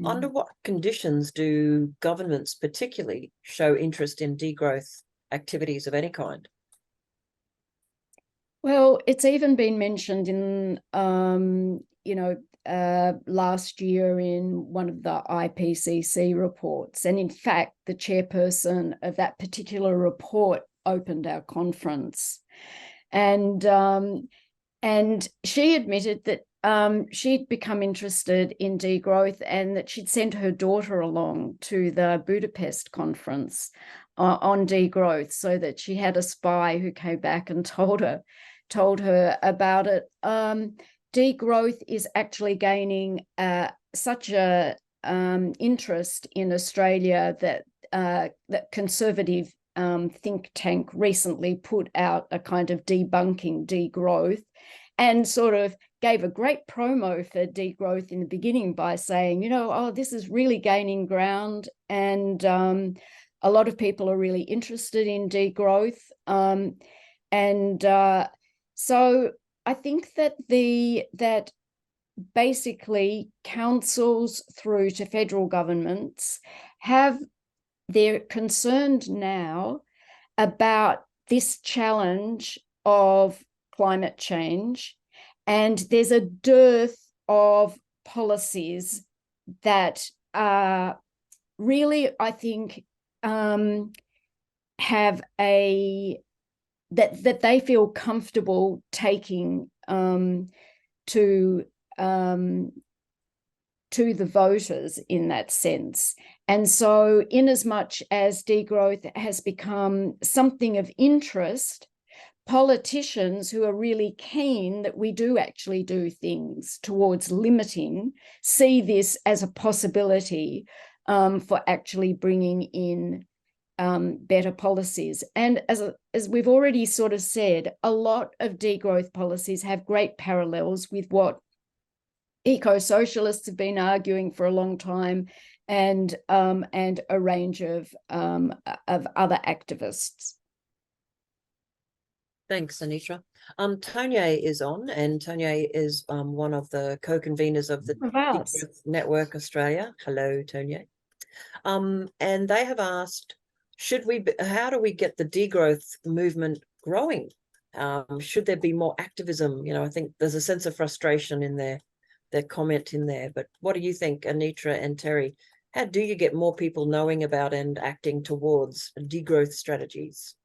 under what conditions do governments particularly show interest in degrowth activities of any kind? Well, it's even been mentioned in, you know, last year in one of the IPCC reports. And in fact, the chairperson of that particular report opened our conference. And she admitted that she'd become interested in degrowth and that she'd sent her daughter along to the Budapest conference on degrowth, so that she had a spy who came back and told her about it. Degrowth is actually gaining such a interest in Australia that conservative think tank recently put out a kind of debunking degrowth, and sort of gave a great promo for degrowth in the beginning by saying, you know, oh, this is really gaining ground, and a lot of people are really interested in degrowth. So I think that basically councils through to federal governments they're concerned now about this challenge of climate change, and there's a dearth of policies that really, I think, have that they feel comfortable taking to the voters in that sense. And so in as much as degrowth has become something of interest, politicians who are really keen that we do actually do things towards limiting see this as a possibility for actually bringing in better policies. And as we've already sort of said, a lot of degrowth policies have great parallels with what eco-socialists have been arguing for a long time, and a range of other activists. Thanks, Anitra. Tonya is on, and Tonya is one of the co-conveners of the Degrowth Network Australia. Hello, Tonya. And they have asked, how do we get the degrowth movement growing? Should there be more activism? You know, I think there's a sense of frustration in their comment in there. But what do you think, Anitra and Terry? How do you get more people knowing about and acting towards degrowth strategies?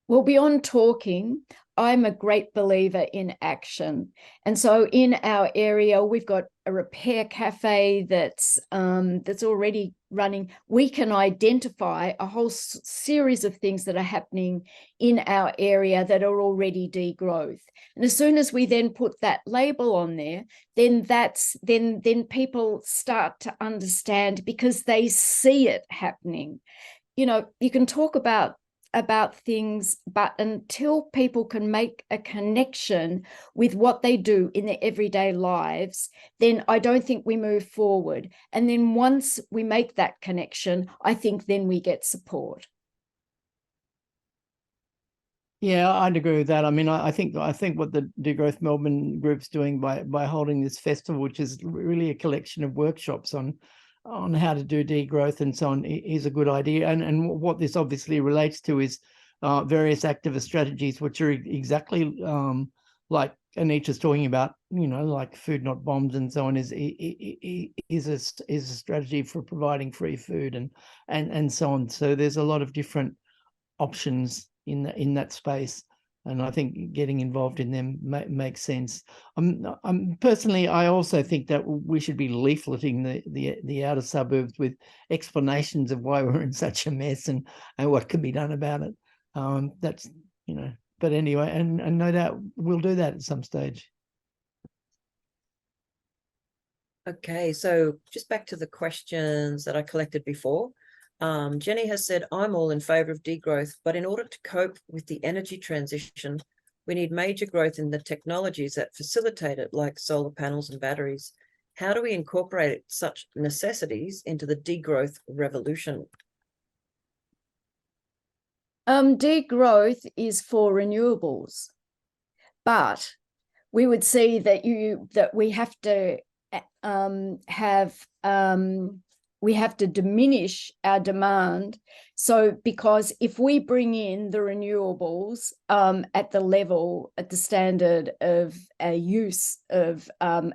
Well, beyond talking, I'm a great believer in action. And so in our area, we've got a repair cafe that's already running. We can identify a whole series of things that are happening in our area that are already degrowth. And as soon as we then put that label on there, then people start to understand, because they see it happening. You know, you can talk about things, but until people can make a connection with what they do in their everyday lives, then I don't think we move forward. And then once we make that connection, I think then we get support. Yeah, I'd agree with that. I mean, I think what the Degrowth Melbourne group's doing by holding this festival, which is really a collection of workshops on how to do degrowth and so on, is a good idea. And what this obviously relates to is various activist strategies, which are exactly like Anitra's talking about, you know, like food not bombs and so on, is a strategy for providing free food and so on. So there's a lot of different options in that space. And I think getting involved in them makes sense. Personally, I also think that we should be leafleting the outer suburbs with explanations of why we're in such a mess and what can be done about it. That's, you know, but anyway, and no doubt we'll do that at some stage. Okay, so just back to the questions that I collected before. Jenny has said, I'm all in favour of degrowth, but in order to cope with the energy transition, we need major growth in the technologies that facilitate it, like solar panels and batteries. How do we incorporate such necessities into the degrowth revolution? Degrowth is for renewables, but we would see that we have to we have to diminish our demand. So because if we bring in the renewables at the standard of our use of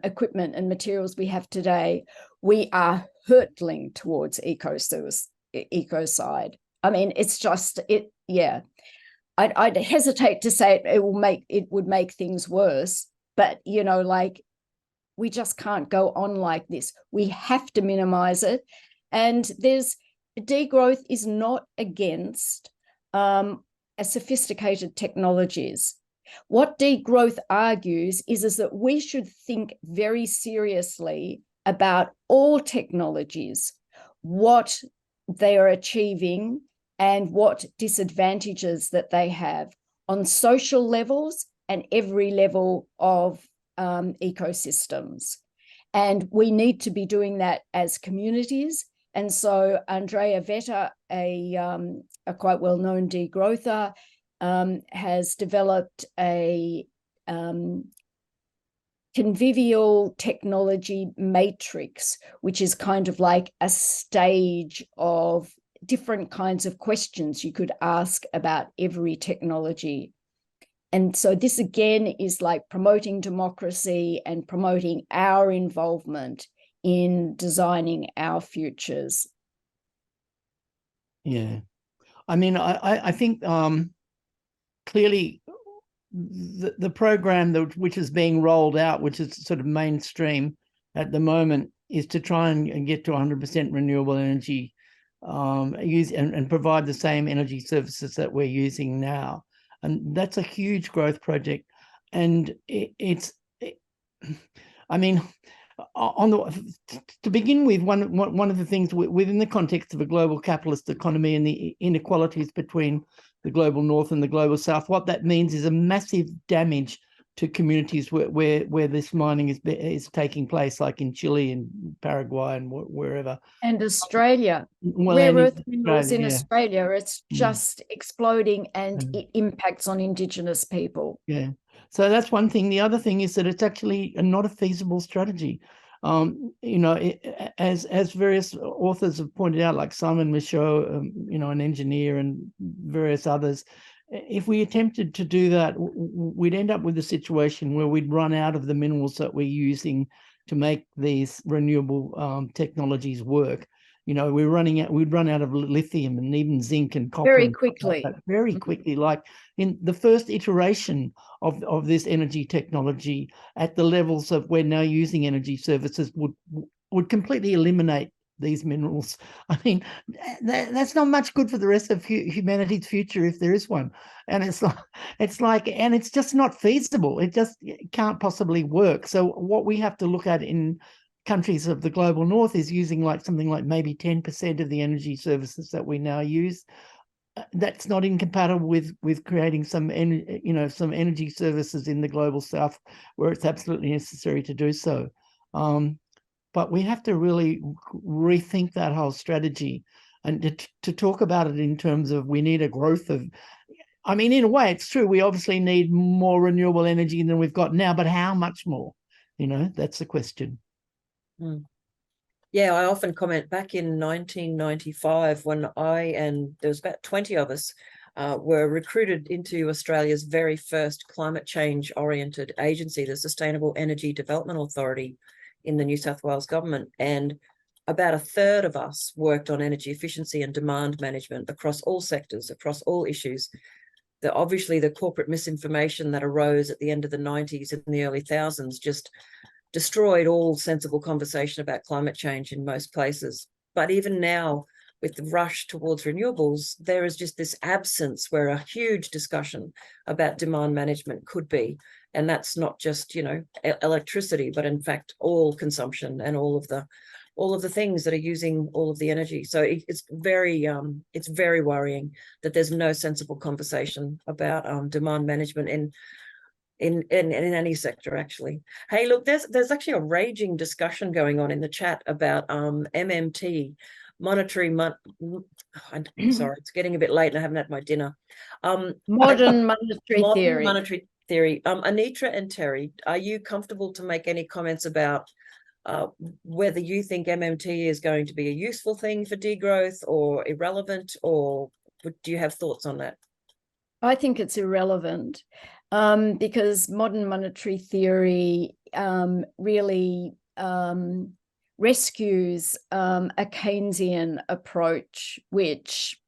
equipment and materials we have today, we are hurtling towards ecocide. I mean, it's just yeah. I'd hesitate to say it would make things worse, but you know, like, we just can't go on like this. We have to minimize it. And degrowth is not against sophisticated technologies. What degrowth argues is that we should think very seriously about all technologies, what they are achieving and what disadvantages that they have on social levels and every level of ecosystems. And we need to be doing that as communities. And so Andrea Vetter, a quite well-known degrowther, has developed a convivial technology matrix, which is kind of like a stage of different kinds of questions you could ask about every technology. And so this again is like promoting democracy and promoting our involvement in designing our futures. Yeah, I mean, I think clearly the program which is being rolled out, which is sort of mainstream at the moment, is to try and get to 100% renewable energy, use and provide the same energy services that we're using now. And that's a huge growth project. And I mean, to begin with, one of the things within the context of a global capitalist economy and the inequalities between the global north and the global south, what that means is a massive damage to communities where this mining is taking place, like in Chile and Paraguay and wherever. And Australia, rare earth minerals in Australia, it's just exploding, and it impacts on Indigenous people. Yeah, so that's one thing. The other thing is that it's actually not a feasible strategy. You know, as various authors have pointed out, like Simon Michaud, you know, an engineer, and various others, if we attempted to do that, we'd end up with a situation where we'd run out of the minerals that we're using to make these renewable technologies work. You know, we'd run out of lithium and even zinc and copper very quickly. Very quickly. Like in the first iteration of this energy technology, at the levels of we're now using energy services, would completely eliminate these minerals. I mean, that's not much good for the rest of humanity's future, if there is one. And it's just not feasible. It can't possibly work. So what we have to look at in countries of the global north is using like something like maybe 10% of the energy services that we now use. That's not incompatible with creating some energy services in the global south where it's absolutely necessary to do so. But we have to really rethink that whole strategy, and to talk about it in terms of we need a growth of, I mean, in a way, it's true. We obviously need more renewable energy than we've got now, but how much more? You know, that's the question. Yeah, I often comment back in 1995 when there was about 20 of us were recruited into Australia's very first climate change oriented agency, the Sustainable Energy Development Authority, in the New South Wales government. And about a third of us worked on energy efficiency and demand management across all sectors, across all issues. Obviously, the corporate misinformation that arose at the end of the 90s and the early thousands just destroyed all sensible conversation about climate change in most places. But even now, with the rush towards renewables, there is just this absence where a huge discussion about demand management could be. And that's not just, electricity, but in fact, all consumption and all of the things that are using all of the energy. So it's very worrying that there's no sensible conversation about demand management in any sector, actually. Hey, look, there's actually a raging discussion going on in the chat about MMT, I'm sorry, it's getting a bit late and I haven't had my dinner. Modern monetary theory. Monetary theory. Anitra and Terry, are you comfortable to make any comments about whether you think MMT is going to be a useful thing for degrowth or irrelevant, or do you have thoughts on that? I think it's irrelevant because modern monetary theory really rescues a Keynesian approach, which,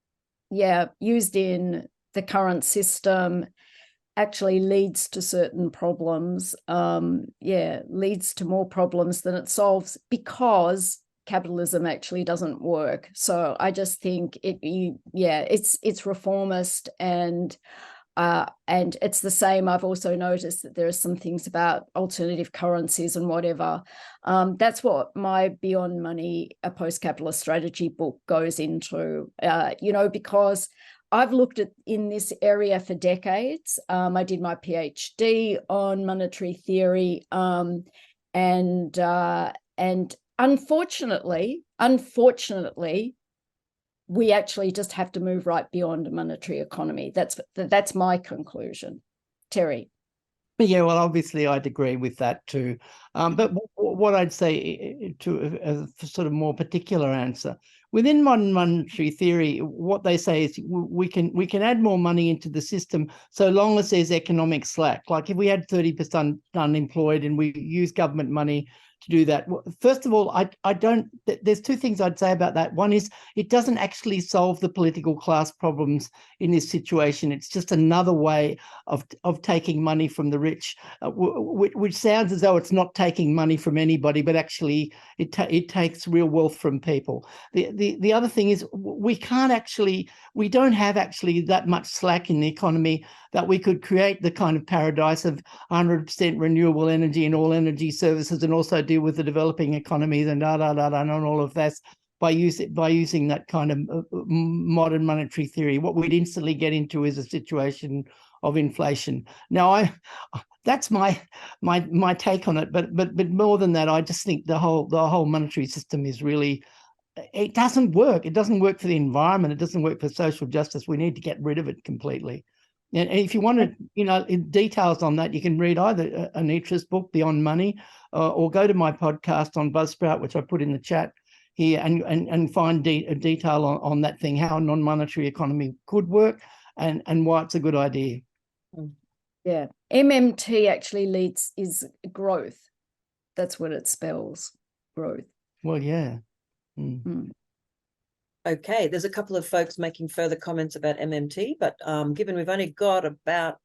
used in the current system, actually leads to certain problems, leads to more problems than it solves because capitalism actually doesn't work. So I just think it's reformist and it's the same. I've also noticed that there are some things about alternative currencies and whatever. That's what my Beyond Money, a Post-Capitalist Strategy book goes into, because I've looked at in this area for decades. I did my PhD on monetary theory, and unfortunately, we actually just have to move right beyond a monetary economy. That's my conclusion. Terry. Yeah, well, obviously, I'd agree with that too. But what I'd say to a sort of more particular answer, within modern monetary theory, what they say is we can add more money into the system so long as there's economic slack. Like if we had 30% unemployed and we use government money to do that. First of all, I don't, there's two things I'd say about that. One is it doesn't actually solve the political class problems in this situation. It's just another way of taking money from the rich, which sounds as though it's not taking money from anybody, but actually it takes real wealth from people. The other thing is we don't have actually that much slack in the economy that we could create the kind of paradise of 100% renewable energy and all energy services and also deal with the developing economies and and all of that by using that kind of modern monetary theory. What we'd instantly get into is a situation of inflation. Now, that's my take on it. But more than that, I just think the whole monetary system is really, it doesn't work. It doesn't work for the environment. It doesn't work for social justice. We need to get rid of it completely. And if you want to, details on that, you can read either Anitra's book, Beyond Money, or go to my podcast on Buzzsprout, which I put in the chat here, and find a detail on that thing, how a non-monetary economy could work and why it's a good idea. Yeah. MMT actually is growth. That's what it spells, growth. Well, yeah. Okay, there's a couple of folks making further comments about MMT, but given we've only got about...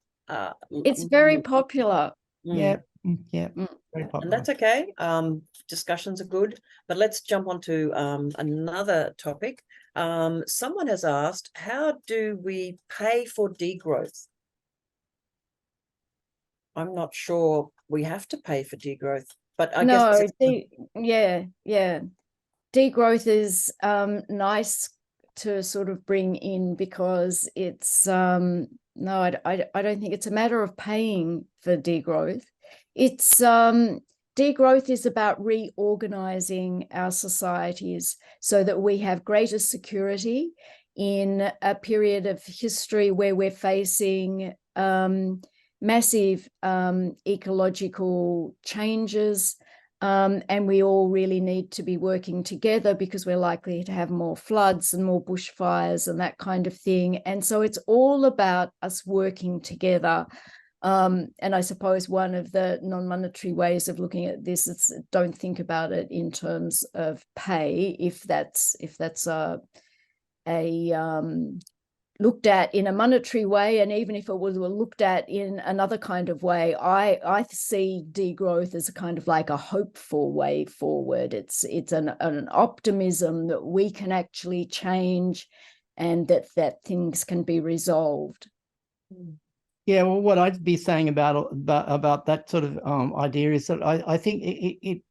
it's very popular. Yeah, very popular. And that's okay. Discussions are good, but let's jump on to another topic. Someone has asked, how do we pay for degrowth? I'm not sure we have to pay for degrowth, but I guess... Degrowth is nice to sort of bring in because it's I don't think it's a matter of paying for degrowth. It's degrowth is about reorganizing our societies so that we have greater security in a period of history where we're facing massive ecological changes. And we all really need to be working together because we're likely to have more floods and more bushfires and that kind of thing. And so it's all about us working together And I suppose one of the non-monetary ways of looking at this is don't think about it in terms of pay, if that's looked at in a monetary way, and even if it was looked at in another kind of way, I see degrowth as a kind of like a hopeful way forward. It's an optimism that we can actually change and that things can be resolved. Yeah, well, what I'd be saying about that sort of idea is that I think it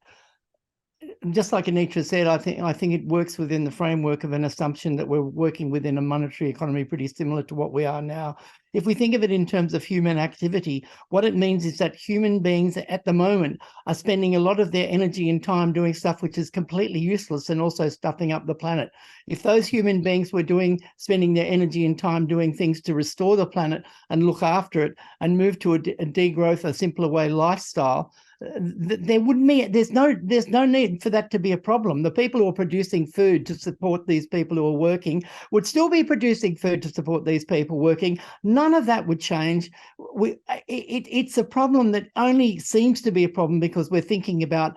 just like Anitra said, I think it works within the framework of an assumption that we're working within a monetary economy pretty similar to what we are now. If we think of it in terms of human activity, what it means is that human beings at the moment are spending a lot of their energy and time doing stuff which is completely useless and also stuffing up the planet. If those human beings were spending their energy and time doing things to restore the planet and look after it and move to a degrowth, a simpler way lifestyle, there's no need for that to be a problem. The people who are producing food to support these people who are working would still be producing food to support these people working. None of that would change. It's a problem that only seems to be a problem because we're thinking about,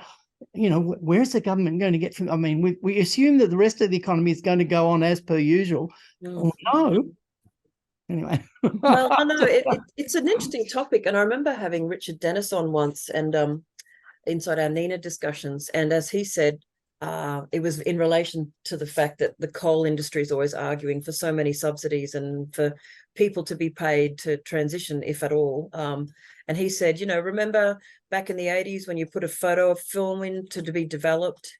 where's the government going to get from? I mean, we assume that the rest of the economy is going to go on as per usual. Well, no. Anyway. Well, I know it's an interesting topic, and I remember having Richard Dennis on once, and inside our NENA discussions, and as he said, it was in relation to the fact that the coal industry is always arguing for so many subsidies and for people to be paid to transition, if at all. And he said, remember back in the 80s when you put a photo of film in to be developed,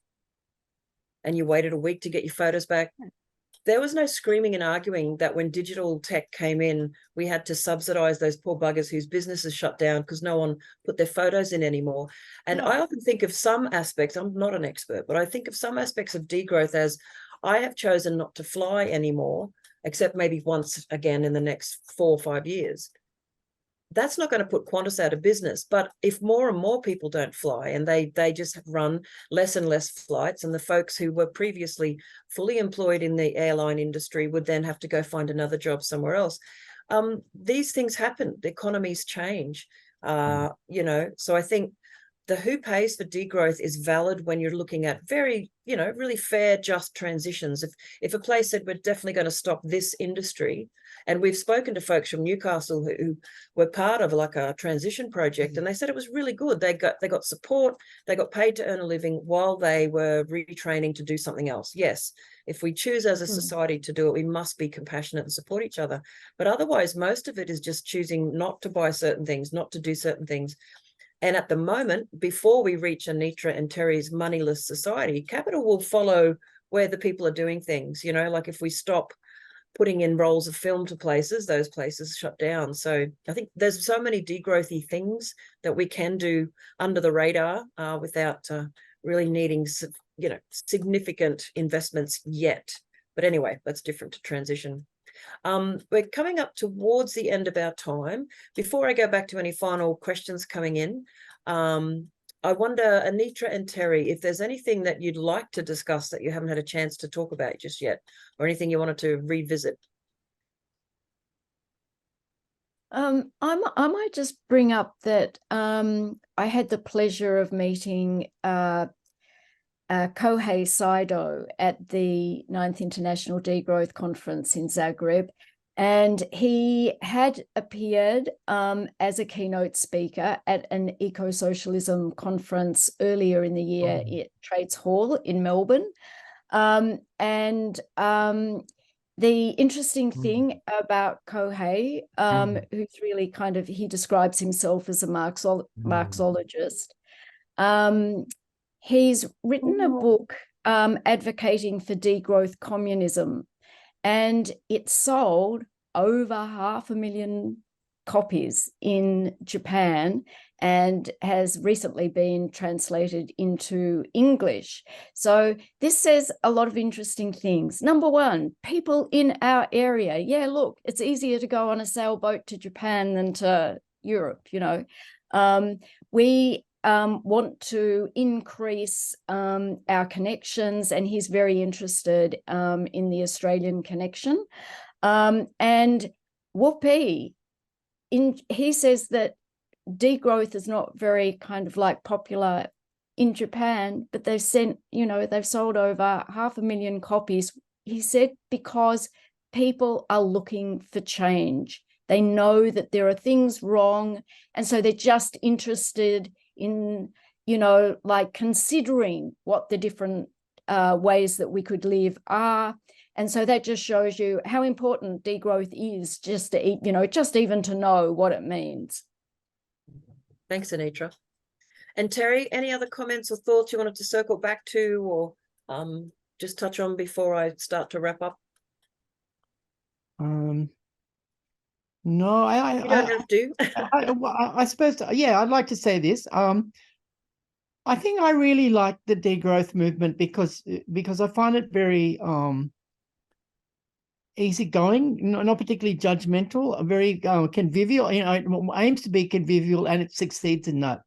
and you waited a week to get your photos back? There was no screaming and arguing that when digital tech came in, we had to subsidize those poor buggers whose businesses shut down because no one put their photos in anymore. And I often think of some aspects, I'm not an expert, but I think of some aspects of degrowth as I have chosen not to fly anymore, except maybe once again in the next 4 or 5 years. That's not going to put Qantas out of business. But if more and more people don't fly and they just run less and less flights, and the folks who were previously fully employed in the airline industry would then have to go find another job somewhere else. These things happen. The economies change, so I think the who pays for degrowth is valid when you're looking at very, really fair, just transitions. If a place said, we're definitely going to stop this industry, and we've spoken to folks from Newcastle who were part of like a transition project, and they said it was really good. They got support, they got paid to earn a living while they were retraining to do something else. Yes, if we choose as a society to do it, we must be compassionate and support each other. But otherwise, most of it is just choosing not to buy certain things, not to do certain things. And at the moment, before we reach Anitra and Terry's moneyless society, capital will follow where the people are doing things. Like if we stop putting in rolls of film to places, those places shut down. So I think there's so many degrowthy things that we can do under the radar without really needing, significant investments yet. But anyway, that's different to transition. We're coming up towards the end of our time. Before I go back to any final questions coming in, I wonder, Anitra and Terry, if there's anything that you'd like to discuss that you haven't had a chance to talk about just yet, or anything you wanted to revisit. I might just bring up that I had the pleasure of meeting Kohei Saido at the 9th International Degrowth Conference in Zagreb, and he had appeared as a keynote speaker at an eco-socialism conference earlier in the year at Trades Hall in Melbourne. The interesting thing about Kohei, who's really he describes himself as a Marxologist, he's written a book advocating for degrowth communism, and it sold over 500,000 copies in Japan and has recently been translated into English. So this says a lot of interesting things. Number one, people in our area, look, it's easier to go on a sailboat to Japan than to Europe, we want to increase our connections, and he's very interested in the Australian connection. And whoopee, he says that degrowth is not very kind of like popular in Japan, but they've sold over 500,000 copies. He said because people are looking for change. They know that there are things wrong, and so they're just interested in, like considering what the different ways that we could live are. And so that just shows you how important degrowth is, just even to know what it means. Thanks, Anitra. And Terry, any other comments or thoughts you wanted to circle back to, or just touch on before I start to wrap up? No, You don't have to. I suppose, yeah, I'd like to say this. I think I really like the degrowth movement because I find it very easygoing, not particularly judgmental, very convivial. It aims to be convivial, and it succeeds in that.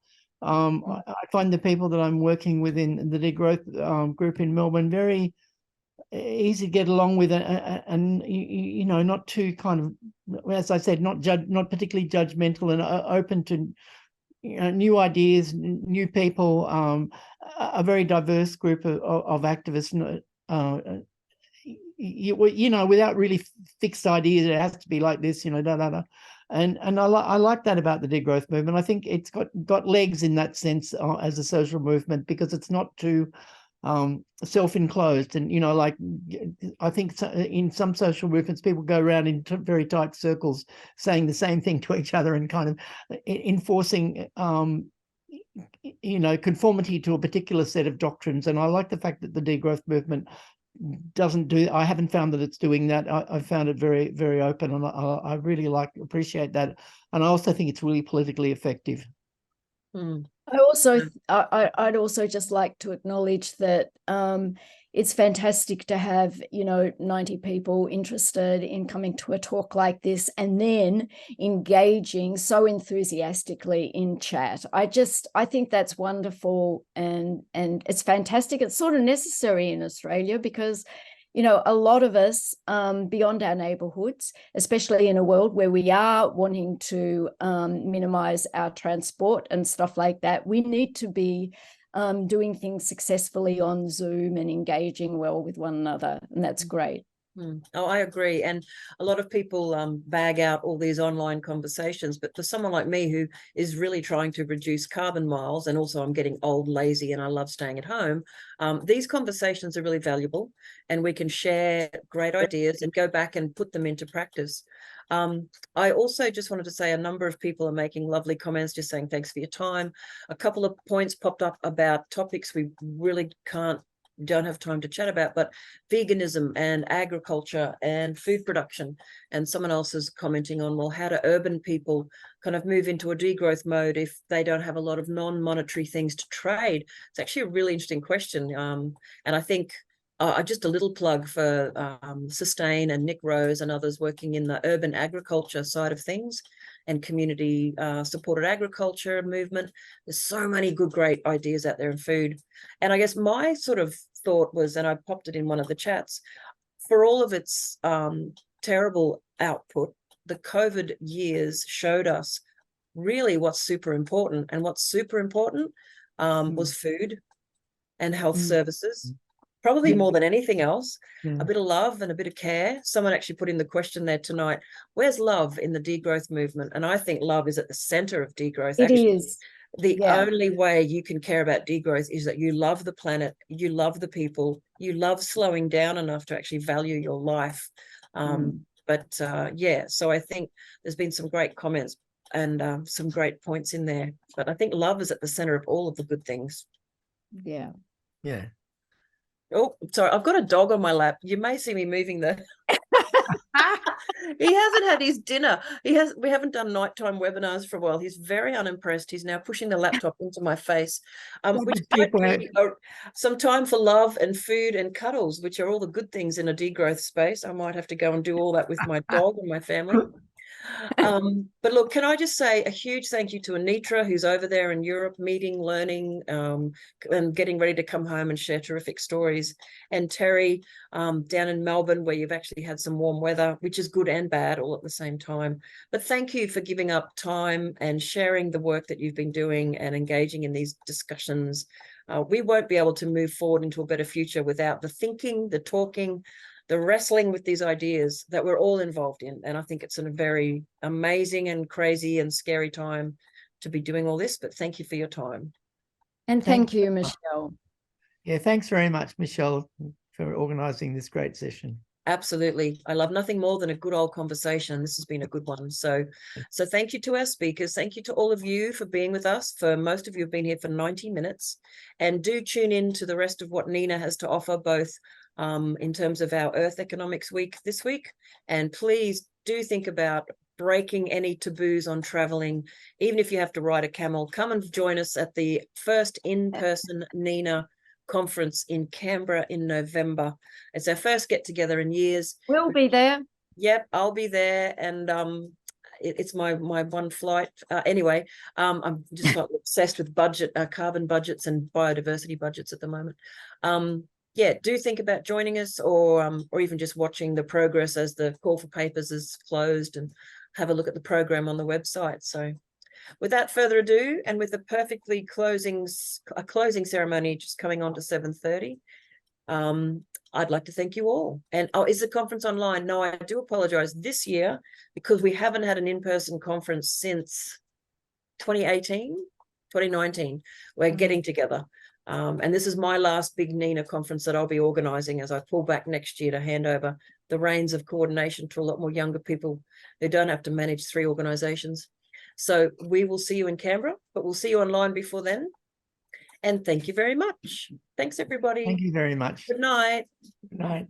I find the people that I'm working with in the degrowth group in Melbourne very easy to get along with, and not too kind of, as I said, not particularly judgmental, and open to new ideas, new people, a very diverse group of activists. Without really fixed ideas, it has to be like this, and I like that about the degrowth movement. I think it's got legs in that sense as a social movement, because it's not too self-enclosed, and like I think in some social movements people go around in very tight circles saying the same thing to each other and kind of enforcing conformity to a particular set of doctrines. And I like the fact that the degrowth movement doesn't do. I haven't found that it's doing that. I found it very, very open, and I really appreciate that. And I also think it's really politically effective. I'd also just like to acknowledge that it's fantastic to have 90 people interested in coming to a talk like this, and then engaging so enthusiastically in chat. I think that's wonderful, and it's fantastic. It's sort of necessary in Australia, because a lot of us beyond our neighbourhoods, especially in a world where we are wanting to minimise our transport and stuff like that, we need to be doing things successfully on Zoom and engaging well with one another, and that's great. Oh, I agree. And a lot of people bag out all these online conversations, but for someone like me who is really trying to reduce carbon miles, and also I'm getting old, lazy, and I love staying at home, these conversations are really valuable, and we can share great ideas and go back and put them into practice. I also just wanted to say a number of people are making lovely comments, just saying thanks for your time. A couple of points popped up about topics we really don't have time to chat about, but veganism and agriculture and food production. And someone else is commenting on, well, how do urban people kind of move into a degrowth mode if they don't have a lot of non-monetary things to trade? It's actually a really interesting question. And I think just a little plug for Sustain and Nick Rose and others working in the urban agriculture side of things and community supported agriculture movement. There's so many good, great ideas out there in food. And I guess my sort of thought was, and I popped it in one of the chats, for all of its terrible output, the COVID years showed us really what's super important. And what's super important was food and health services. Probably more than anything else, a bit of love and a bit of care. Someone actually put in the question there tonight, where's love in the degrowth movement? And I think love is at the center of degrowth. It is. The only way you can care about degrowth is that you love the planet, you love the people, you love slowing down enough to actually value your life. So I think there's been some great comments and some great points in there. But I think love is at the center of all of the good things. Yeah. Oh, sorry, I've got a dog on my lap. You may see me moving the... He hasn't had his dinner. We haven't done nighttime webinars for a while. He's very unimpressed. He's now pushing the laptop into my face, which might be some time for love and food and cuddles, which are all the good things in a degrowth space. I might have to go and do all that with my dog and my family. But look, can I just say a huge thank you to Anitra, who's over there in Europe, meeting, learning, and getting ready to come home and share terrific stories. And Terry, down in Melbourne, where you've actually had some warm weather, which is good and bad all at the same time. But thank you for giving up time and sharing the work that you've been doing and engaging in these discussions. We won't be able to move forward into a better future without the thinking, the talking, the wrestling with these ideas that we're all involved in. And I think it's a very amazing and crazy and scary time to be doing all this, but thank you for your time. And thank you, Michelle. Yeah, thanks very much, Michelle, for organising this great session. Absolutely. I love nothing more than a good old conversation. This has been a good one. So thank you to our speakers. Thank you to all of you for being with us. For most of you have been here for 90 minutes. And do tune in to the rest of what NENA has to offer, both in terms of our Earth Economics Week this week. And please do think about breaking any taboos on traveling. Even if you have to ride a camel, come and join us at the first in-person NENA conference in Canberra in November. It's our first get together in years. We'll be there. Yep, I'll be there, and it's my one flight. Anyway, I'm just got obsessed with carbon budgets and biodiversity budgets at the moment. Yeah, do think about joining us, or even just watching the progress as the call for papers is closed, and have a look at the program on the website. So without further ado, and with a closing ceremony just coming on to 7:30, I'd like to thank you all. And is the conference online? No, I do apologize. This year, because we haven't had an in-person conference since 2018, 2019, we're getting together. And this is my last big NENA conference that I'll be organizing as I pull back next year to hand over the reins of coordination to a lot more younger people who don't have to manage 3 organizations. So we will see you in Canberra, but we'll see you online before then. And thank you very much. Thanks, everybody. Thank you very much. Good night. Good night.